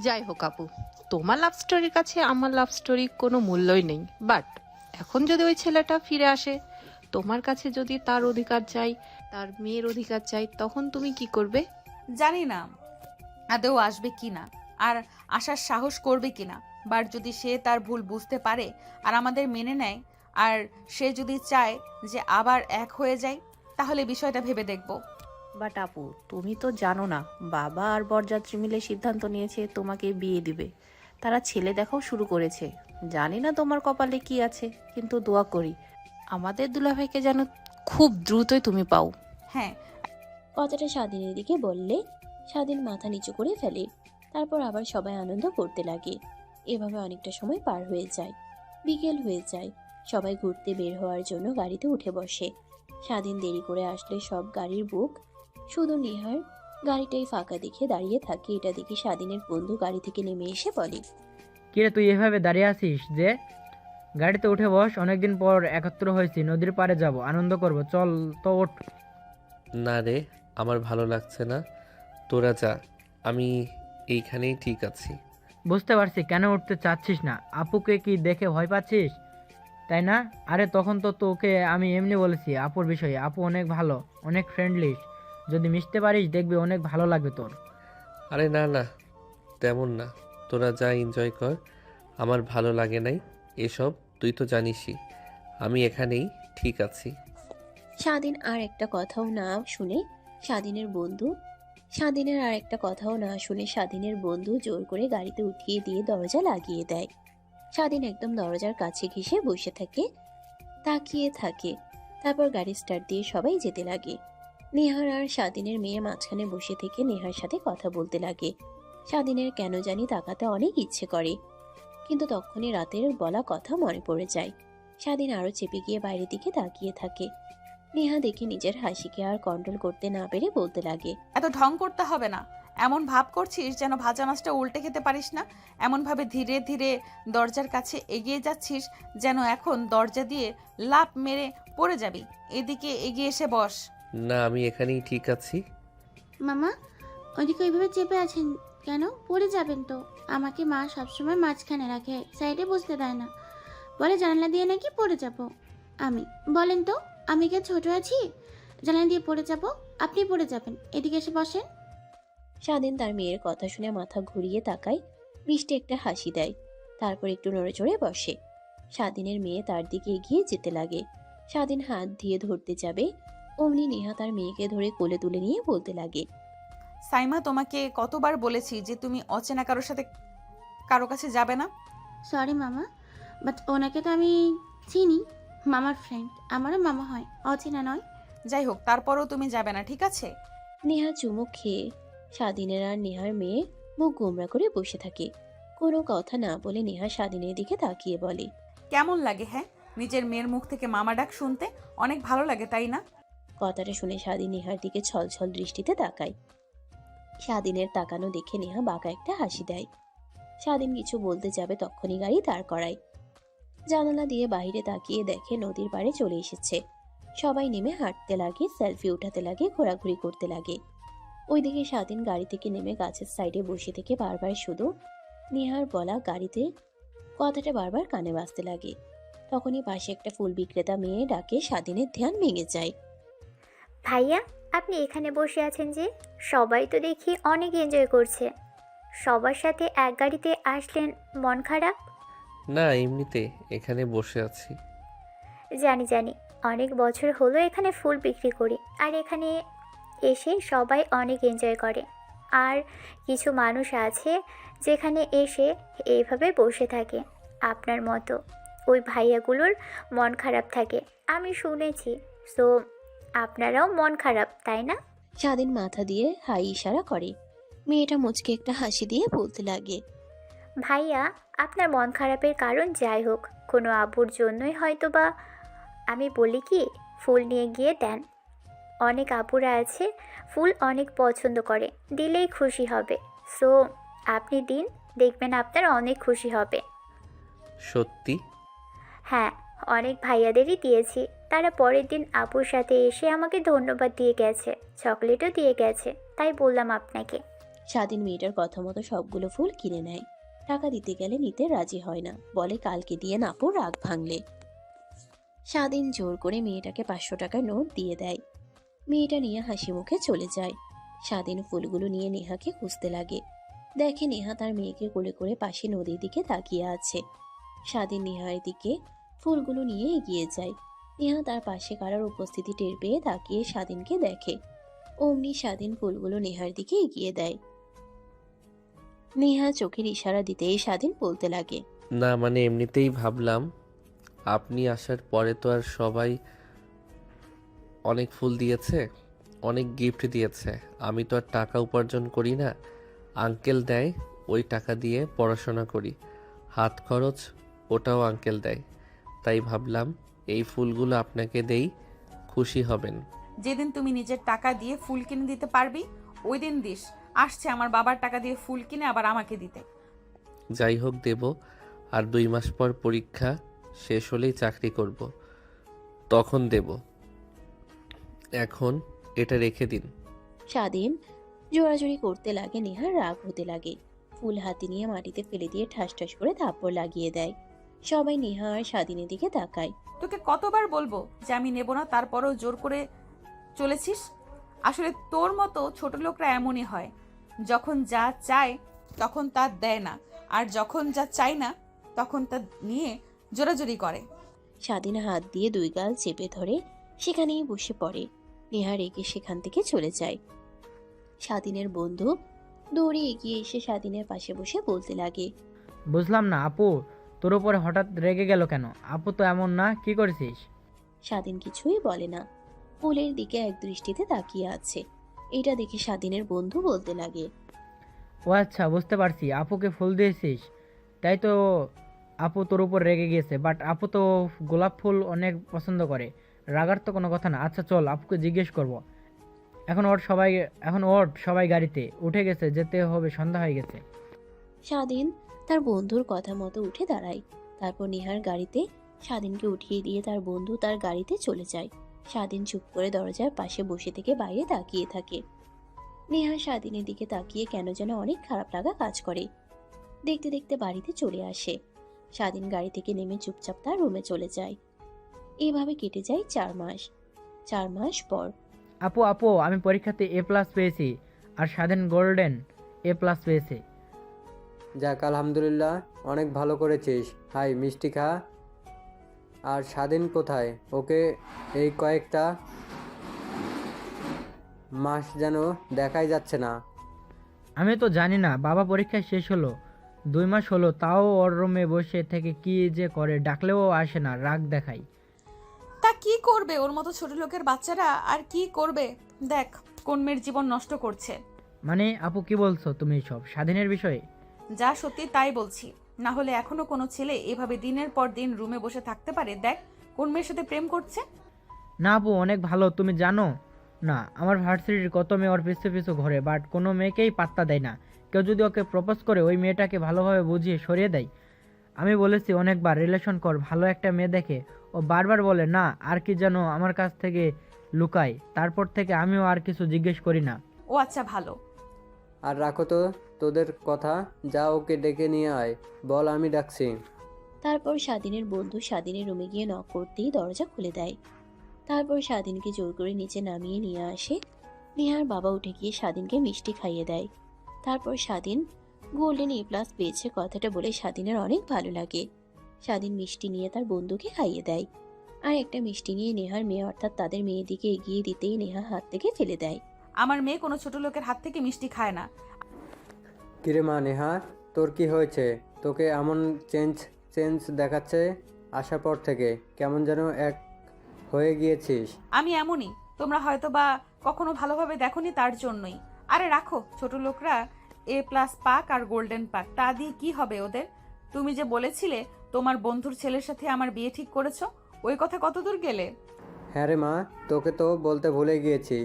যাই হোক আপু, তোমার লাভ স্টোরির কাছে আমার লাভ স্টোরি কোনো মূল্যই নেই। বাট এখন যদি ওই ছেলেটা ফিরে আসে, তোমার কাছে যদি তার অধিকার চাই, তার মেয়ের অধিকার চাই, তখন তুমি কি করবে? জানি না আদৌ আসবে কিনা, আর আসার সাহস করবে কিনা। বাট যদি সে তার ভুল বুঝতে পারে আর আমাদের মেনে নেয়, আর সে যদি চায় যে আবার এক হয়ে যায়, তাহলে বিষয়টা ভেবে দেখব। বাট আপু, তুমি তো জানো না, বাবা আর বরযাত্রী মিলে সিদ্ধান্ত নিয়েছে তোমাকে বিয়ে দিবে। তারা ছেলে দেখাও শুরু করেছে। জানি না তোমার কপালে কি আছে, কিন্তু দোয়া করি আমাদের দুলাভাইকে যেন খুব দ্রুতই তুমি পাও। হ্যাঁ। কথাটা স্বাধীনের দিকে বললে স্বাধীন মাথা নিচু করে ফেলে। তারপর আবার সবাই আনন্দ করতে লাগে। এভাবে অনেকটা সময় পার হয়ে যায়। বিকেল হয়ে যায়। সবাই ঘুরতে বের হওয়ার জন্য গাড়িতে উঠে বসে। স্বাধীন দেরি করে আসলে সব গাড়ির বুক। শুধু নেহার গাড়িটাই ফাঁকা দেখে দাঁড়িয়ে থাকে। এটা দেখে স্বাধীনের বন্ধু গাড়ি থেকে নেমে এসে বলে, কিরে, তুই এভাবে দাঁড়িয়ে আছিস যে? গাড়িতে উঠে বস, অনেকদিন পর একত্র হয়েছি, নদীর পাড়ে যাব, আনন্দ করব, চল তো ওঠ। না রে, আমার ভালো লাগছে না, তোরা যা। আমি এইখানেই ঠিক আছি। বুঝতে পারছি কেন উঠতে চাচ্ছিস না। আপুকে কি দেখে ভয় পাচ্ছিস, তাই না? আরে তখন তো তোকে আমি এমনি বলেছি আপুর বিষয়ে। আপু অনেক ভালো, অনেক ফ্রেন্ডলি। যদি মিশতে পারিস দেখবি অনেক ভালো লাগবে তোর। আরে না না, তেমন না। তোরা যা এনজয় কর, আমার ভালো লাগে নাই এসব, তুই তো জানিসই। আমি এখানেই ঠিক আছি। স্বাধীন আর একটা কথাও না শুনে স্বাধীনের বন্ধু জোর করে গাড়িতে উঠিয়ে দিয়ে দরজা লাগিয়ে দেয়। স্বাধীন একদম দরজার কাছে ঘেঁষে বসে থাকে, তাকিয়ে থাকে। তারপর গাড়ি স্টার্ট দিয়ে সবাই যেতে লাগে। নেহার আর স্বাধীনের মেয়ে মাঝখানে বসে থেকে নেহার সাথে কথা বলতে লাগে। স্বাধীনের কেন জানি তাকাতে অনেক ইচ্ছে করে, কিন্তু তখনই রাতের বলা কথা মনে পড়ে যায়। স্বাধীন আরো চেপে গিয়ে বাইরের দিকে তাকিয়ে থাকে। নেহা দেখে নিজের হাসিকে আর কন্ট্রোল করতে না পেরে বলতে লাগে, এত ঢং করতে হবে না। এমন ভাব করছিস যেন ভাজা মাছটা উল্টে খেতে পারিস না। এমন ভাবে ধীরে ধীরে দরজার কাছে এগিয়ে যাচ্ছিস যেন এখন দরজা দিয়ে লাফ মেরে পড়ে যাবি। এদিকে এগিয়ে এসে বস। না, আমি এখানেই ঠিক আছি। মামা, ওইদিকে ওইভাবে চেপে আছেন কেন? পড়ে যাবেন তো। আমাকে মা সবসময় মাঝখানে রাখে, সাইডে বসতে দেয় না। বলে জানালা দিয়ে নাকি পড়ে যাব আমি। বলেন তো, আমি কি ছোট আছি জানালা দিয়ে পড়ে যাব? আপনি পড়ে যাবেন। এদিকে এসে বসেন। স্বাধীন তার মেয়ের কথা শুনে মাথা ঘুরিয়ে তাকায়, মিষ্টি একটা হাসি দেয়, তারপর একটু নড়েচড়ে বসে। স্বাধীনের মেয়ে তার দিকে এগিয়ে যেতে লাগে। স্বাধীন হাত দিয়ে ধরতে যাবে, অমনি নেহা তার মেয়েকে ধরে কোলে তুলে নিয়ে বলতে লাগে, সাইমা, তোমাকে কতবার বলেছি যে তুমি অচেনা কারোর সাথে কারো কাছে যাবে না। সরি মামা, বাট ওনাকে তো আমি চিনি, মামার ফ্রেন্ড, আমারও মামা হয়, অচেনা নয়। যাই হোক, তারপরও তুমি যাবে না, ঠিক আছে? নেহা চুমুক খেয়ে স্বাধীনের আর নেহার মেয়ে মুখ গোমরা করে বসে থাকে। কোনো কথা না বলে নেহা স্বাধীনের দিকে তাকিয়ে বলে, কেমন লাগে হ্যাঁ নিজের মেয়ের মুখ থেকে মামা ডাক শুনতে? অনেক ভালো লাগে, তাই না? কথাটা শুনে স্বাধীন নেহার দিকে ছলছল দৃষ্টিতে তাকায়। স্বাধীনের তাকানো দেখে নেহা বাঁকা একটা হাসি দেয়। স্বাধীন কিছু বলতে যাবে তখনই গাড়ি দাঁড় করায়। জানালা দিয়ে বাইরে তাকিয়ে দেখে নদীর পাড়ে চলে এসেছে। সবাই নেমে হাঁটতে লাগে, সেলফি উঠাতে লাগে, ঘোরাঘুরি করতে লাগে। ওইদিকে স্বাধীন গাড়ি থেকে নেমে গাছের সাইডে বসে থেকে বারবার শুধু নেহার বলা গাড়িতে কথাটা বারবার কানে বাজতে লাগে। তখনই পাশে একটা ফুল বিক্রেতা মেয়ে ডাকে স্বাধীনের ধ্যান ভেঙে যায়। ভাইয়া, আপনি এখানে বসে আছেন যে? সবাই তো দেখি অনেক এনজয় করছে। সবার সাথে এক গাড়িতে আসলেন, মন খারাপ? না, এমনিতে এখানে বসে আছি। জানি জানি, অনেক বছর হলো এখানে ফুল বিক্রি করি, আর এখানে এসে সবাই অনেক এনজয় করে। আর কিছু মানুষ আছে যেখানে এসে এইভাবে বসে থাকে আপনার মতো। ওই ভাইয়াগুলোর মন খারাপ থাকে, আমি শুনেছি। সো আপনারাও মন খারাপ, তাই না? স্বাধীন মাথা দিয়ে হাই ইশারা করে। মেয়েটা মুচকে একটা হাসি দিয়ে বলতে লাগে, ভাইয়া, আপনার মন খারাপের কারণ যাই হোক, কোনো আবুর জন্যই হয়তো বা। আমি বলি কি, ফুল নিয়ে গিয়ে দেন। অনেক আপুরা আছে ফুল অনেক পছন্দ করে, দিলেই খুশি হবে। সো আপনি দিন, দেখবেন আপনার অনেক খুশি হবে। সত্যি? হ্যাঁ, অনেক ভাইয়াদেরই দিয়েছি। তারা পরের দিন আপুর সাথে এসে আমাকে ধন্যবাদ দিয়ে গেছে, চকলেটও দিয়ে গেছে, তাই বললাম আপনাকে। স্বাধীন মেয়েটার কথা মতো সবগুলো ফুল কিনে নেয়। টাকা দিতে গেলে নিতে রাজি হয় না, বলে কালকে দিয়ে নাপো রাগ ভাঙলে। স্বাধীন জোর করে মেয়েটাকে 500 টাকার নোট দিয়ে দেয়। মেয়েটা নিয়ে হাসি মুখে চলে যায়। স্বাধীন ফুলগুলো নিয়ে নেহাকে খুঁজতে লাগে। দেখে নেহা তার মেয়েকে কোলে করে পাশে নদীর দিকে তাকিয়ে আছে। স্বাধীন নেহার দিকে ফুলগুলো নিয়ে এগিয়ে যায়। নেহা তার পাশে কারোর উপস্থিতি টের পেয়ে তাকিয়ে স্বাধীনকে দেখে। অমনি স্বাধীন ফুলগুলো নেহার দিকে এগিয়ে দেয়। নেহা চোখের ইশারা দিতেই স্বাধীন বলতে লাগে, না মানে এমনিতেই ভাবলাম, আপনি আসার পরে তো আর সবাই অনেক ফুল দিয়েছে, অনেক গিফট দিয়েছে। আমি তো আর টাকা উপার্জন করি না, আঙ্কেল দেয়, ওই টাকা দিয়ে পড়াশোনা করি। হাত খরচ ওটাও আঙ্কেল দেয়। তাই ভাবলাম এই ফুলগুলো আপনাকে দেই, খুশি হবেন। যেদিন তুমি নিজের টাকা দিয়ে ফুল কিনে দিতে পারবি ওই দিন দিস। আসছে আমার বাবার টাকা দিয়ে ফুল কিনে আবার আমাকে দিতে। যাই হোক, দেব। আর 2 মাস পর পরীক্ষা শেষ হলেই চাকরি করব, তখন দেব। এখন এটা রেখে দিন। স্বাধীন জোরাজুরি করতে লাগে নেহার, রাগ হতে লাগে। ফুল হাতে নিয়ে মাটিতে ফেলে দিয়ে ঠাস ঠাস করে থাপ্পড় লাগিয়ে দেয়। সবাই নেহা আর স্বাধীনের দিকে তাকায়। তোকে কতবার বলবো যে আমি নেব না, তারপরেও জোর করে চলেছিস। আসলে তোর মতো ছোট লোকরা এমনই হয়, যখন যা চায় তখন তা দেয় না, আর যখন যা চায় না তখন তা নিয়ে জোরাজুরি করে। স্বাধীন হাত দিয়ে দুই গাল চেপে ধরে সেখানেই বসে পড়ে। নেহা রেগে সেখান থেকে চলে যায়। স্বাধীনের বন্ধু দৌড়ে এগিয়ে এসে স্বাধীনের পাশে বসে বলতে লাগে। বুঝলাম না আপু, তোর উপরে হঠাৎ রেগে গেল কেন? আপু তো এমন না, কি করেছিস? স্বাধীন কিছুই বলে না, ফুলের দিকে এক দৃষ্টিতে তাকিয়ে আছে। এটা দেখে স্বাধীনের বন্ধু বলতে লাগে। ও আচ্ছা, বুঝতে পারছি, আপুকে ফুল দিয়েছিস, তাই তো আপু তোর উপর রেগে গিয়েছে। বাট আপু তো গোলাপ ফুল অনেক পছন্দ করে, রাগার তো কোনো কথা না। আচ্ছা চল, আপুকে জিজ্ঞেস করব। এখন ওর সবাই গাড়িতে উঠে গেছে, যেতে হবে, সন্ধ্যা হয়ে গেছে। স্বাধীন তার বন্ধুর কথা মতো উঠে দাঁড়ায়। তারপর নেহার গাড়িতে স্বাধীনকে উঠিয়ে দিয়ে তার বন্ধু তার গাড়িতে চলে যায়। স্বাধীন চুপ করে দরজার পাশে বসে থেকে বাইরে তাকিয়ে থাকে। নেহা স্বাধীনের দিকে তাকিয়ে কেন যেন অনেক খারাপ লাগা কাজ করে। দেখতে দেখতে বাড়িতে চলে আসে। স্বাধীন গাড়ি থেকে নেমে চুপচাপ তার রুমে চলে যায়। এভাবে কেটে যায় 4 মাস। 4 মাস পর আপু আমি পরীক্ষাতে A+ পেয়েছি, আর স্বাধীন গোল্ডেন A+ পেয়েছে। যাক আলহামদুলিল্লাহ, অনেক ভালো করেছিস। হাই মিষ্টি খা। আর স্বাধীন কোথায়? ওকে এই কয়েকটা মাস যেন দেখাই যাচ্ছে না। আমি তো জানি না, বাবা পরীক্ষা শেষ হলো 2 মাস হলো, তাও ওর রুমে বসে থেকে কি যে করে, ডাকলেও আসে না, রাগ দেখায়। তা কি করবে, ওর মতো ছোট লোকের বাচ্চারা আর কি করবে? দেখ কোন মেয়ের জীবন নষ্ট করছে। মানে আপু কি বলছো তুমি সব স্বাধীনের বিষয়ে? যা সত্যি তাই বলছি, না হলে এখনো কোনো ছেলে এভাবে দিনের পর দিন রুমে বসে থাকতে পারে? দেখ কোন মেয়ের সাথে প্রেম করছে। না আপু অনেক ভালো, তুমি জানো না আমার ভার্সিটির কত মেয়ে ওর পিছু পিছু ঘোরে, বাট কোনো মেয়েকেই পাত্তা দেয় না। কেউ যদি ওকে প্রপোজ করে ওই মেয়েটাকে ভালোভাবে বুঝিয়ে সরিয়ে দেয়। আমি বলেছি অনেকবার রিলেশন কর, ভালো একটা মেয়ে দেখে, ও বারবার বলে না, আর কি যেন আমার কাছ থেকে লুকায়। তারপর থেকে আমিও আর কিছু জিজ্ঞেস করি না। ও আচ্ছা ভালো। আর রাখো তো তোদের কথা, যা ওকে ডেকে নিয়ে আয়, বল আমি ডাকছি। তারপর স্বাধীনের বন্ধু স্বাধীনের রুমে গিয়ে নক করতেই দরজা খুলে দেয়। তারপর স্বাধীনকে জোর করে নিচে নামিয়ে নিয়ে আসে। নেহার বাবা উঠে গিয়ে স্বাধীনকে মিষ্টি খাইয়ে দেয়। তারপর স্বাধীন গোল্ডেন A+ পেয়েছে কথাটা বলে স্বাধীনের অনেক ভালো লাগে। স্বাধীন মিষ্টি নিয়ে তার বন্ধুকে খাইয়ে দেয়। আর একটা মিষ্টি নিয়ে নেহার মেয়ে অর্থাৎ তাদের মেয়ের দিকে এগিয়ে দিতেই নেহা হাত থেকে ফেলে দেয়। আমার মেয়ে কোনো ছোট লোকের হাত থেকে মিষ্টি খায় না। কিরে মা নেহা, তোর কি হয়েছে? তোকে এমন চেঞ্জ দেখাচ্ছে আসার পর থেকে, কেমন যেন এক হয়ে গিয়েছিস। আমি এমনই, তোমরা হয়তো বা কখনো ভালোভাবে দেখোনি, তার জন্যই। আরে রাখো, ছোট লোকরা A+ পাক আর গোল্ডেন পাক, তা দিয়ে কি হবে ওদের? তুমি যে বলেছিলে তোমার বন্ধুর ছেলের সাথে আমার বিয়ে ঠিক করেছো, ওই কথা কতদূর গেলে? হ্যাঁ রে মা, তোকে তো বলতে ভুলে গিয়েছি,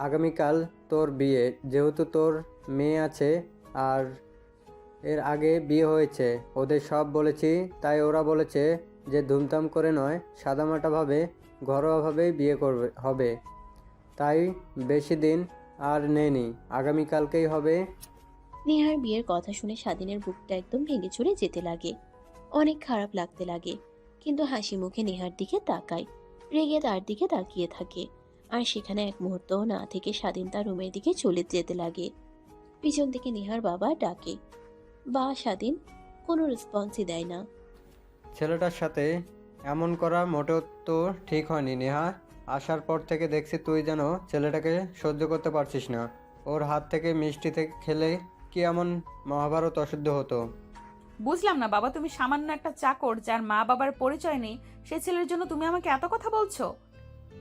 আগামীকাল তোর বিয়ে। যেহেতু তোর মেয়ে আছে আর এর আগে বিয়ে হয়েছে, ওদের সব বলেছি, তাই ওরা বলেছে যে ধুমধাম করে নয়, সাদামাটাভাবে ঘরোয়াভাবেই বিয়ে হবে। তাই বেশি দিন আর নেয়নি, আগামীকালকেই হবে। নেহার বিয়ের কথা শুনে স্বাধীনের বুকটা একদম ভেঙে চুরে যেতে লাগে। অনেক খারাপ লাগতে লাগে, কিন্তু হাসি মুখে নেহার দিকে তাকায়, রেগে তার দিকে তাকিয়ে থাকে। আর সেখানে এক মুহূর্তও না থেকে স্বাধীন তার রুমের দিকে চলে যেতে লাগে। পিছন থেকে নেহার বাবা ডাকে, বা স্বাধীন কোনো রেসপন্সই দেয় না। ছেলেটার সাথে এমন করা মোটেও তো ঠিক হয়নি নেহা। আসার পর থেকে দেখছি তুই যেন ছেলেটাকে সহ্য করতে পারছিস না। ওর হাত থেকে মিষ্টি থেকে খেলে কি এমন মহাভারত অশুদ্ধ হতো? বুঝলাম না বাবা, তুমি সামান্য একটা চাকর যার মা বাবার পরিচয় নেই, সে ছেলের জন্য তুমি আমাকে এত কথা বলছো?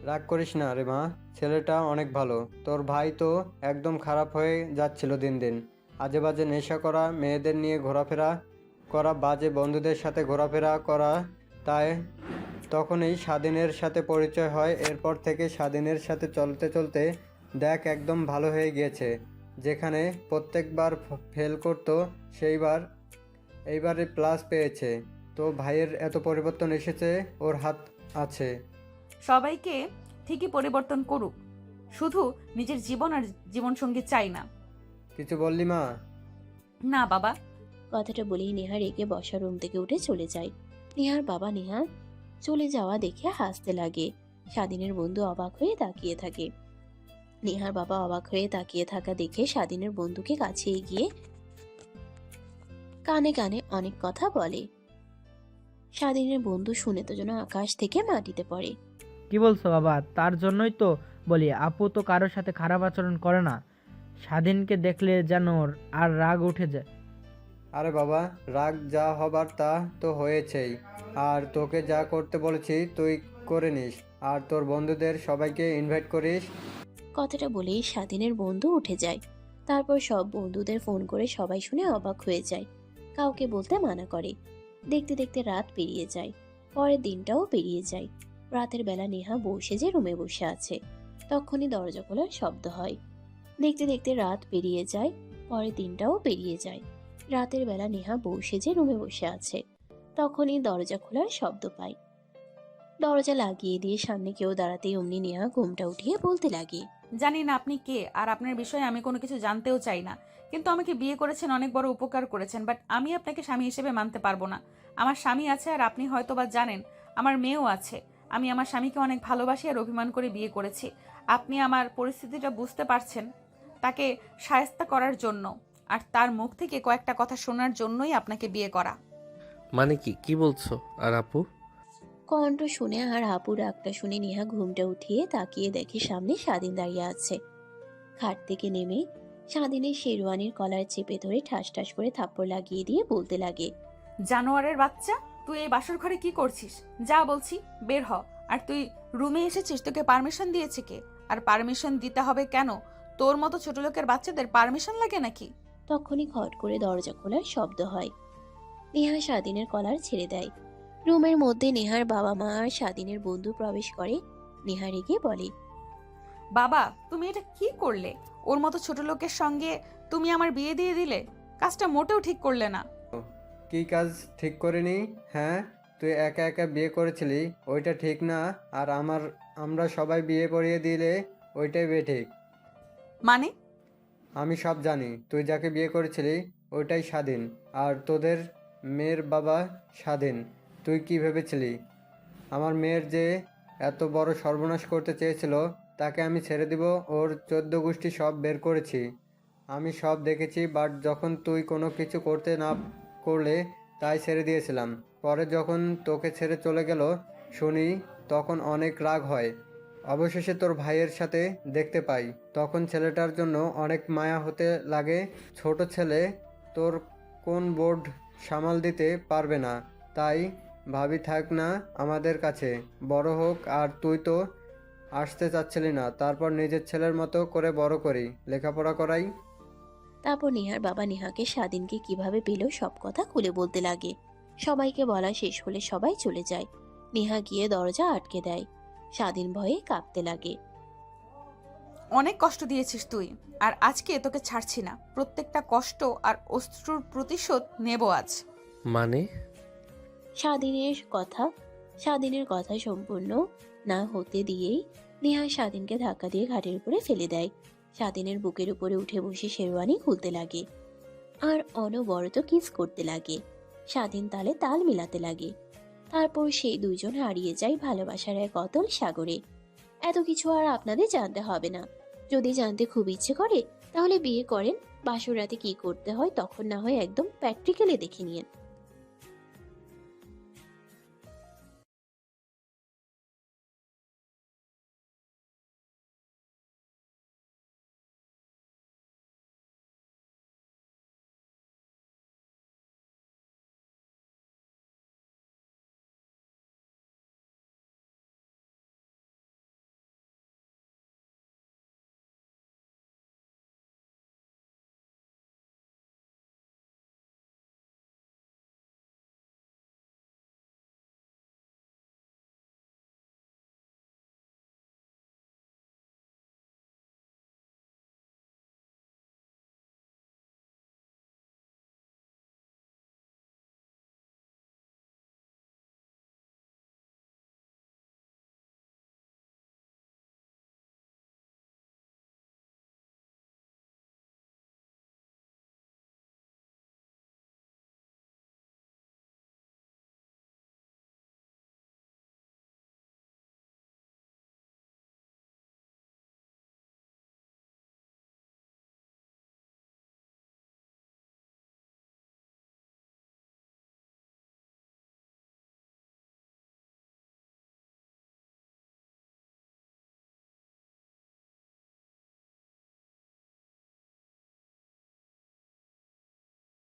রাগ করিস না রে মা, ছেলেটা অনেক ভালো। তোর ভাই তো একদম খারাপ হয়ে যাচ্ছিল দিন দিন। আজে বাজে নেশা করা, মেয়েদের নিয়ে ঘোরাফেরা করা, বাজে বন্ধুদের সাথে ঘোরাফেরা করা। তাই তখনই স্বাধীনের সাথে পরিচয় হয়। এরপর থেকে স্বাধীনের সাথে চলতে চলতে দেখ একদম ভালো হয়ে গিয়েছে। যেখানে প্রত্যেকবার ফেল করতো এইবারে প্লাস পেয়েছে। তো ভাইয়ের এত পরিবর্তন এসেছে, ওর হাত আছে। সবাইকে ঠিকই পরিবর্তন করুক, শুধু নিজের জীবন আর জীবনসঙ্গী চাই না। কিছু বললি মা? না বাবা। কথাটা বলেই নেহা রেগে বসা রুম থেকে উঠে চলে যায়। নেহার বাবা নেহা চলে যাওয়া দেখে হাসতে লাগে। স্বাধীনের বন্ধু অবাক হয়ে তাকিয়ে থাকে। নেহার বাবা অবাক হয়ে তাকিয়ে থাকা দেখে স্বাধীনের বন্ধুকে কাছে এগিয়ে কানে কানে অনেক কথা বলে। স্বাধীনের বন্ধু শুনে তো যেন আকাশ থেকে মাটিতে পড়ে। কি বলছো বাবা? তার জন্যই তো বলি আপু তো কারোর সাথে খারাপ আচরণ করে না। স্বাধীনকে দেখলে যেন আর রাগ উঠে যায়। আরে বাবা, রাগ যা হবার তা তো হয়েছেই। আর তোকে যা করতে বলেছি তুই করে নিস, আর তোর বন্ধুদের সবাইকে ইনভাইট করিস। কথাটা বলেই স্বাধীনের বন্ধু উঠে যায়। তারপর সব বন্ধুদের ফোন করে সবাই শুনে অবাক হয়ে যায়। কাউকে বলতে মানা করে। দেখতে দেখতে রাত পেরিয়ে যায়। পরের দিনটাও পেরিয়ে যায়। রাতের বেলা নেহা বউ সেজে রুমে বসে আছে। তখনই দরজা খোলার শব্দ হয়। দেখতে দেখতে রাত পেরিয়ে যায়। পরের দিনটাও পেরিয়ে যায়। রাতের বেলা নেহা বউ সেজে রুমে বসে আছে। তখনই দরজা খোলার শব্দ পায়। দরজা লাগিয়ে দিয়ে সামনে কেউ দাঁড়াতেই অমনি নেহা ঘুমটা উঠিয়ে বলতে লাগে, জানি না আপনি কে, আর আপনার বিষয়ে আমি কোনো কিছু জানতেও চাই না, কিন্তু আমাকে বিয়ে করেছেন, অনেক বড় উপকার করেছেন, বাট আমি আপনাকে স্বামী হিসেবে মানতে পারবো না। আমার স্বামী আছে, আর আপনি হয়তো বা জানেন আমার মেয়েও আছে। আমি আমার স্বামীকে অনেক ভালোবাসি আর অভিমান করে বিয়ে করেছি। আপনি আমার পরিস্থিতিটা বুঝতে পারছেন, তাকে শায়েস্তা করার জন্য আর তার মুখ থেকে কয়েকটা কথা শোনার জন্যই আপনাকে বিয়ে করা। মানে কি বলছো? আর আপু? কণ্ঠ শুনে আর আপুর ডাকটা শুনে নেহা ঘুমটা উঠিয়ে তাকিয়ে দেখে সামনে স্বাধীন দাঁড়িয়ে আছে। খাট থেকে নেমে স্বাধীনের শেরওয়ানির কলার চেপে ধরে ঠাস ঠাস করে থাপ্পড় লাগিয়ে দিয়ে বলতে লাগে, জানোয়ারের বাচ্চা, তুই এই বাসর ঘরে কি করছিস? যা বলছি বের হ। আর তুই রুমে এসেছিস, তোকে পারমিশন দিয়েছে কে? আর পারমিশন দিতে হবে কেন? তোর মতো ছোট লোকের বাচ্চাদের পারমিশন লাগে নাকি? তখনই খট করে দরজা খোলার শব্দ হয়। নেহা স্বাধীনের কলার ছেড়ে দেয়। রুমের মধ্যে নেহার বাবা মা আর স্বাধীনের বন্ধু প্রবেশ করে। নেহা রেগে বলে, বাবা, তুমি এটা কি করলে? ওর মতো ছোট লোকের সঙ্গে তুমি আমার বিয়ে দিয়ে দিলে। কাজটা মোটেও ঠিক করলে না। কি কাজ ঠিক করিনি? হ্যাঁ, তুই একা একা বিয়ে করেছিলি, ওইটা ঠিক না। আর আমরা সবাই বিয়ে পড়িয়ে দিলে ওইটাই বেঠিক। মানে? আমি সব জানি। তুই যাকে বিয়ে করেছিলি ওইটাই স্বাধীন, আর তোদের মেয়ের বাবা স্বাধীন। তুই কি ভেবেছিলি আমার মেয়ের যে এত বড় সর্বনাশ করতে চেয়েছিল তাকে আমি ছেড়ে দিব? ওর 14 গোষ্ঠী সব বের করেছি, আমি সব দেখেছি। বাট যখন তুই কোনো কিছু করতে না করলে তাই ছেড়ে দিয়েছিলাম। পরে যখন তোকে ছেড়ে চলে গেল শুনি, তখন অনেক রাগ হয়। অবশেষে তোর ভাইয়ের সাথে দেখতে পাই, তখন ছেলেটার জন্য অনেক মায়া হতে লাগে। ছোট ছেলে, তোর কোন বোর্ড সামাল দিতে পারবে না, তাই ভাবি থাক না আমাদের কাছে, বড় হোক। আর তুই তো আসতে চাচ্ছিলি না, তারপর নিজের ছেলের মতো করে বড় করি, লেখাপড়া করাই। তারপর নেহার বাবা নেহাকে স্বাধীনকে কিভাবে পেল সব কথা খুলে বলতে লাগে। সবাইকে বলা শেষ হলে সবাই চলে যায়। নেহা গিয়ে দরজা আটকে দেয়। স্বাধীন ভয়ে কাঁপতে লাগে। অনেক কষ্ট দিয়েছিস তুই, আর আজকে তোকে ছাড়ছি না। প্রত্যেকটা কষ্ট আর অশ্রুর প্রতিশোধ নেব আজ। মানে? স্বাধীনের কথা সম্পূর্ণ না হতে দিয়েই নেহা স্বাধীনকে ধাক্কা দিয়ে ঘাটের উপরে ফেলে দেয়। স্বাধীনের বুকের উপরে উঠে বসে শেরওয়ানি খুলতে লাগে আর অনবরত কিস করতে লাগে। স্বাধীন তালে তাল মিলাতে লাগে। তারপর সেই দুইজন হারিয়ে যায় ভালোবাসার এক অতল সাগরে। এত কিছু আর আপনাদের জানতে হবে না। যদি জানতে খুব ইচ্ছে করে তাহলে বিয়ে করেন, বাসর রাতে কি করতে হয় তখন না হয় একদম প্র্যাকটিক্যালি দেখে নিয়েন।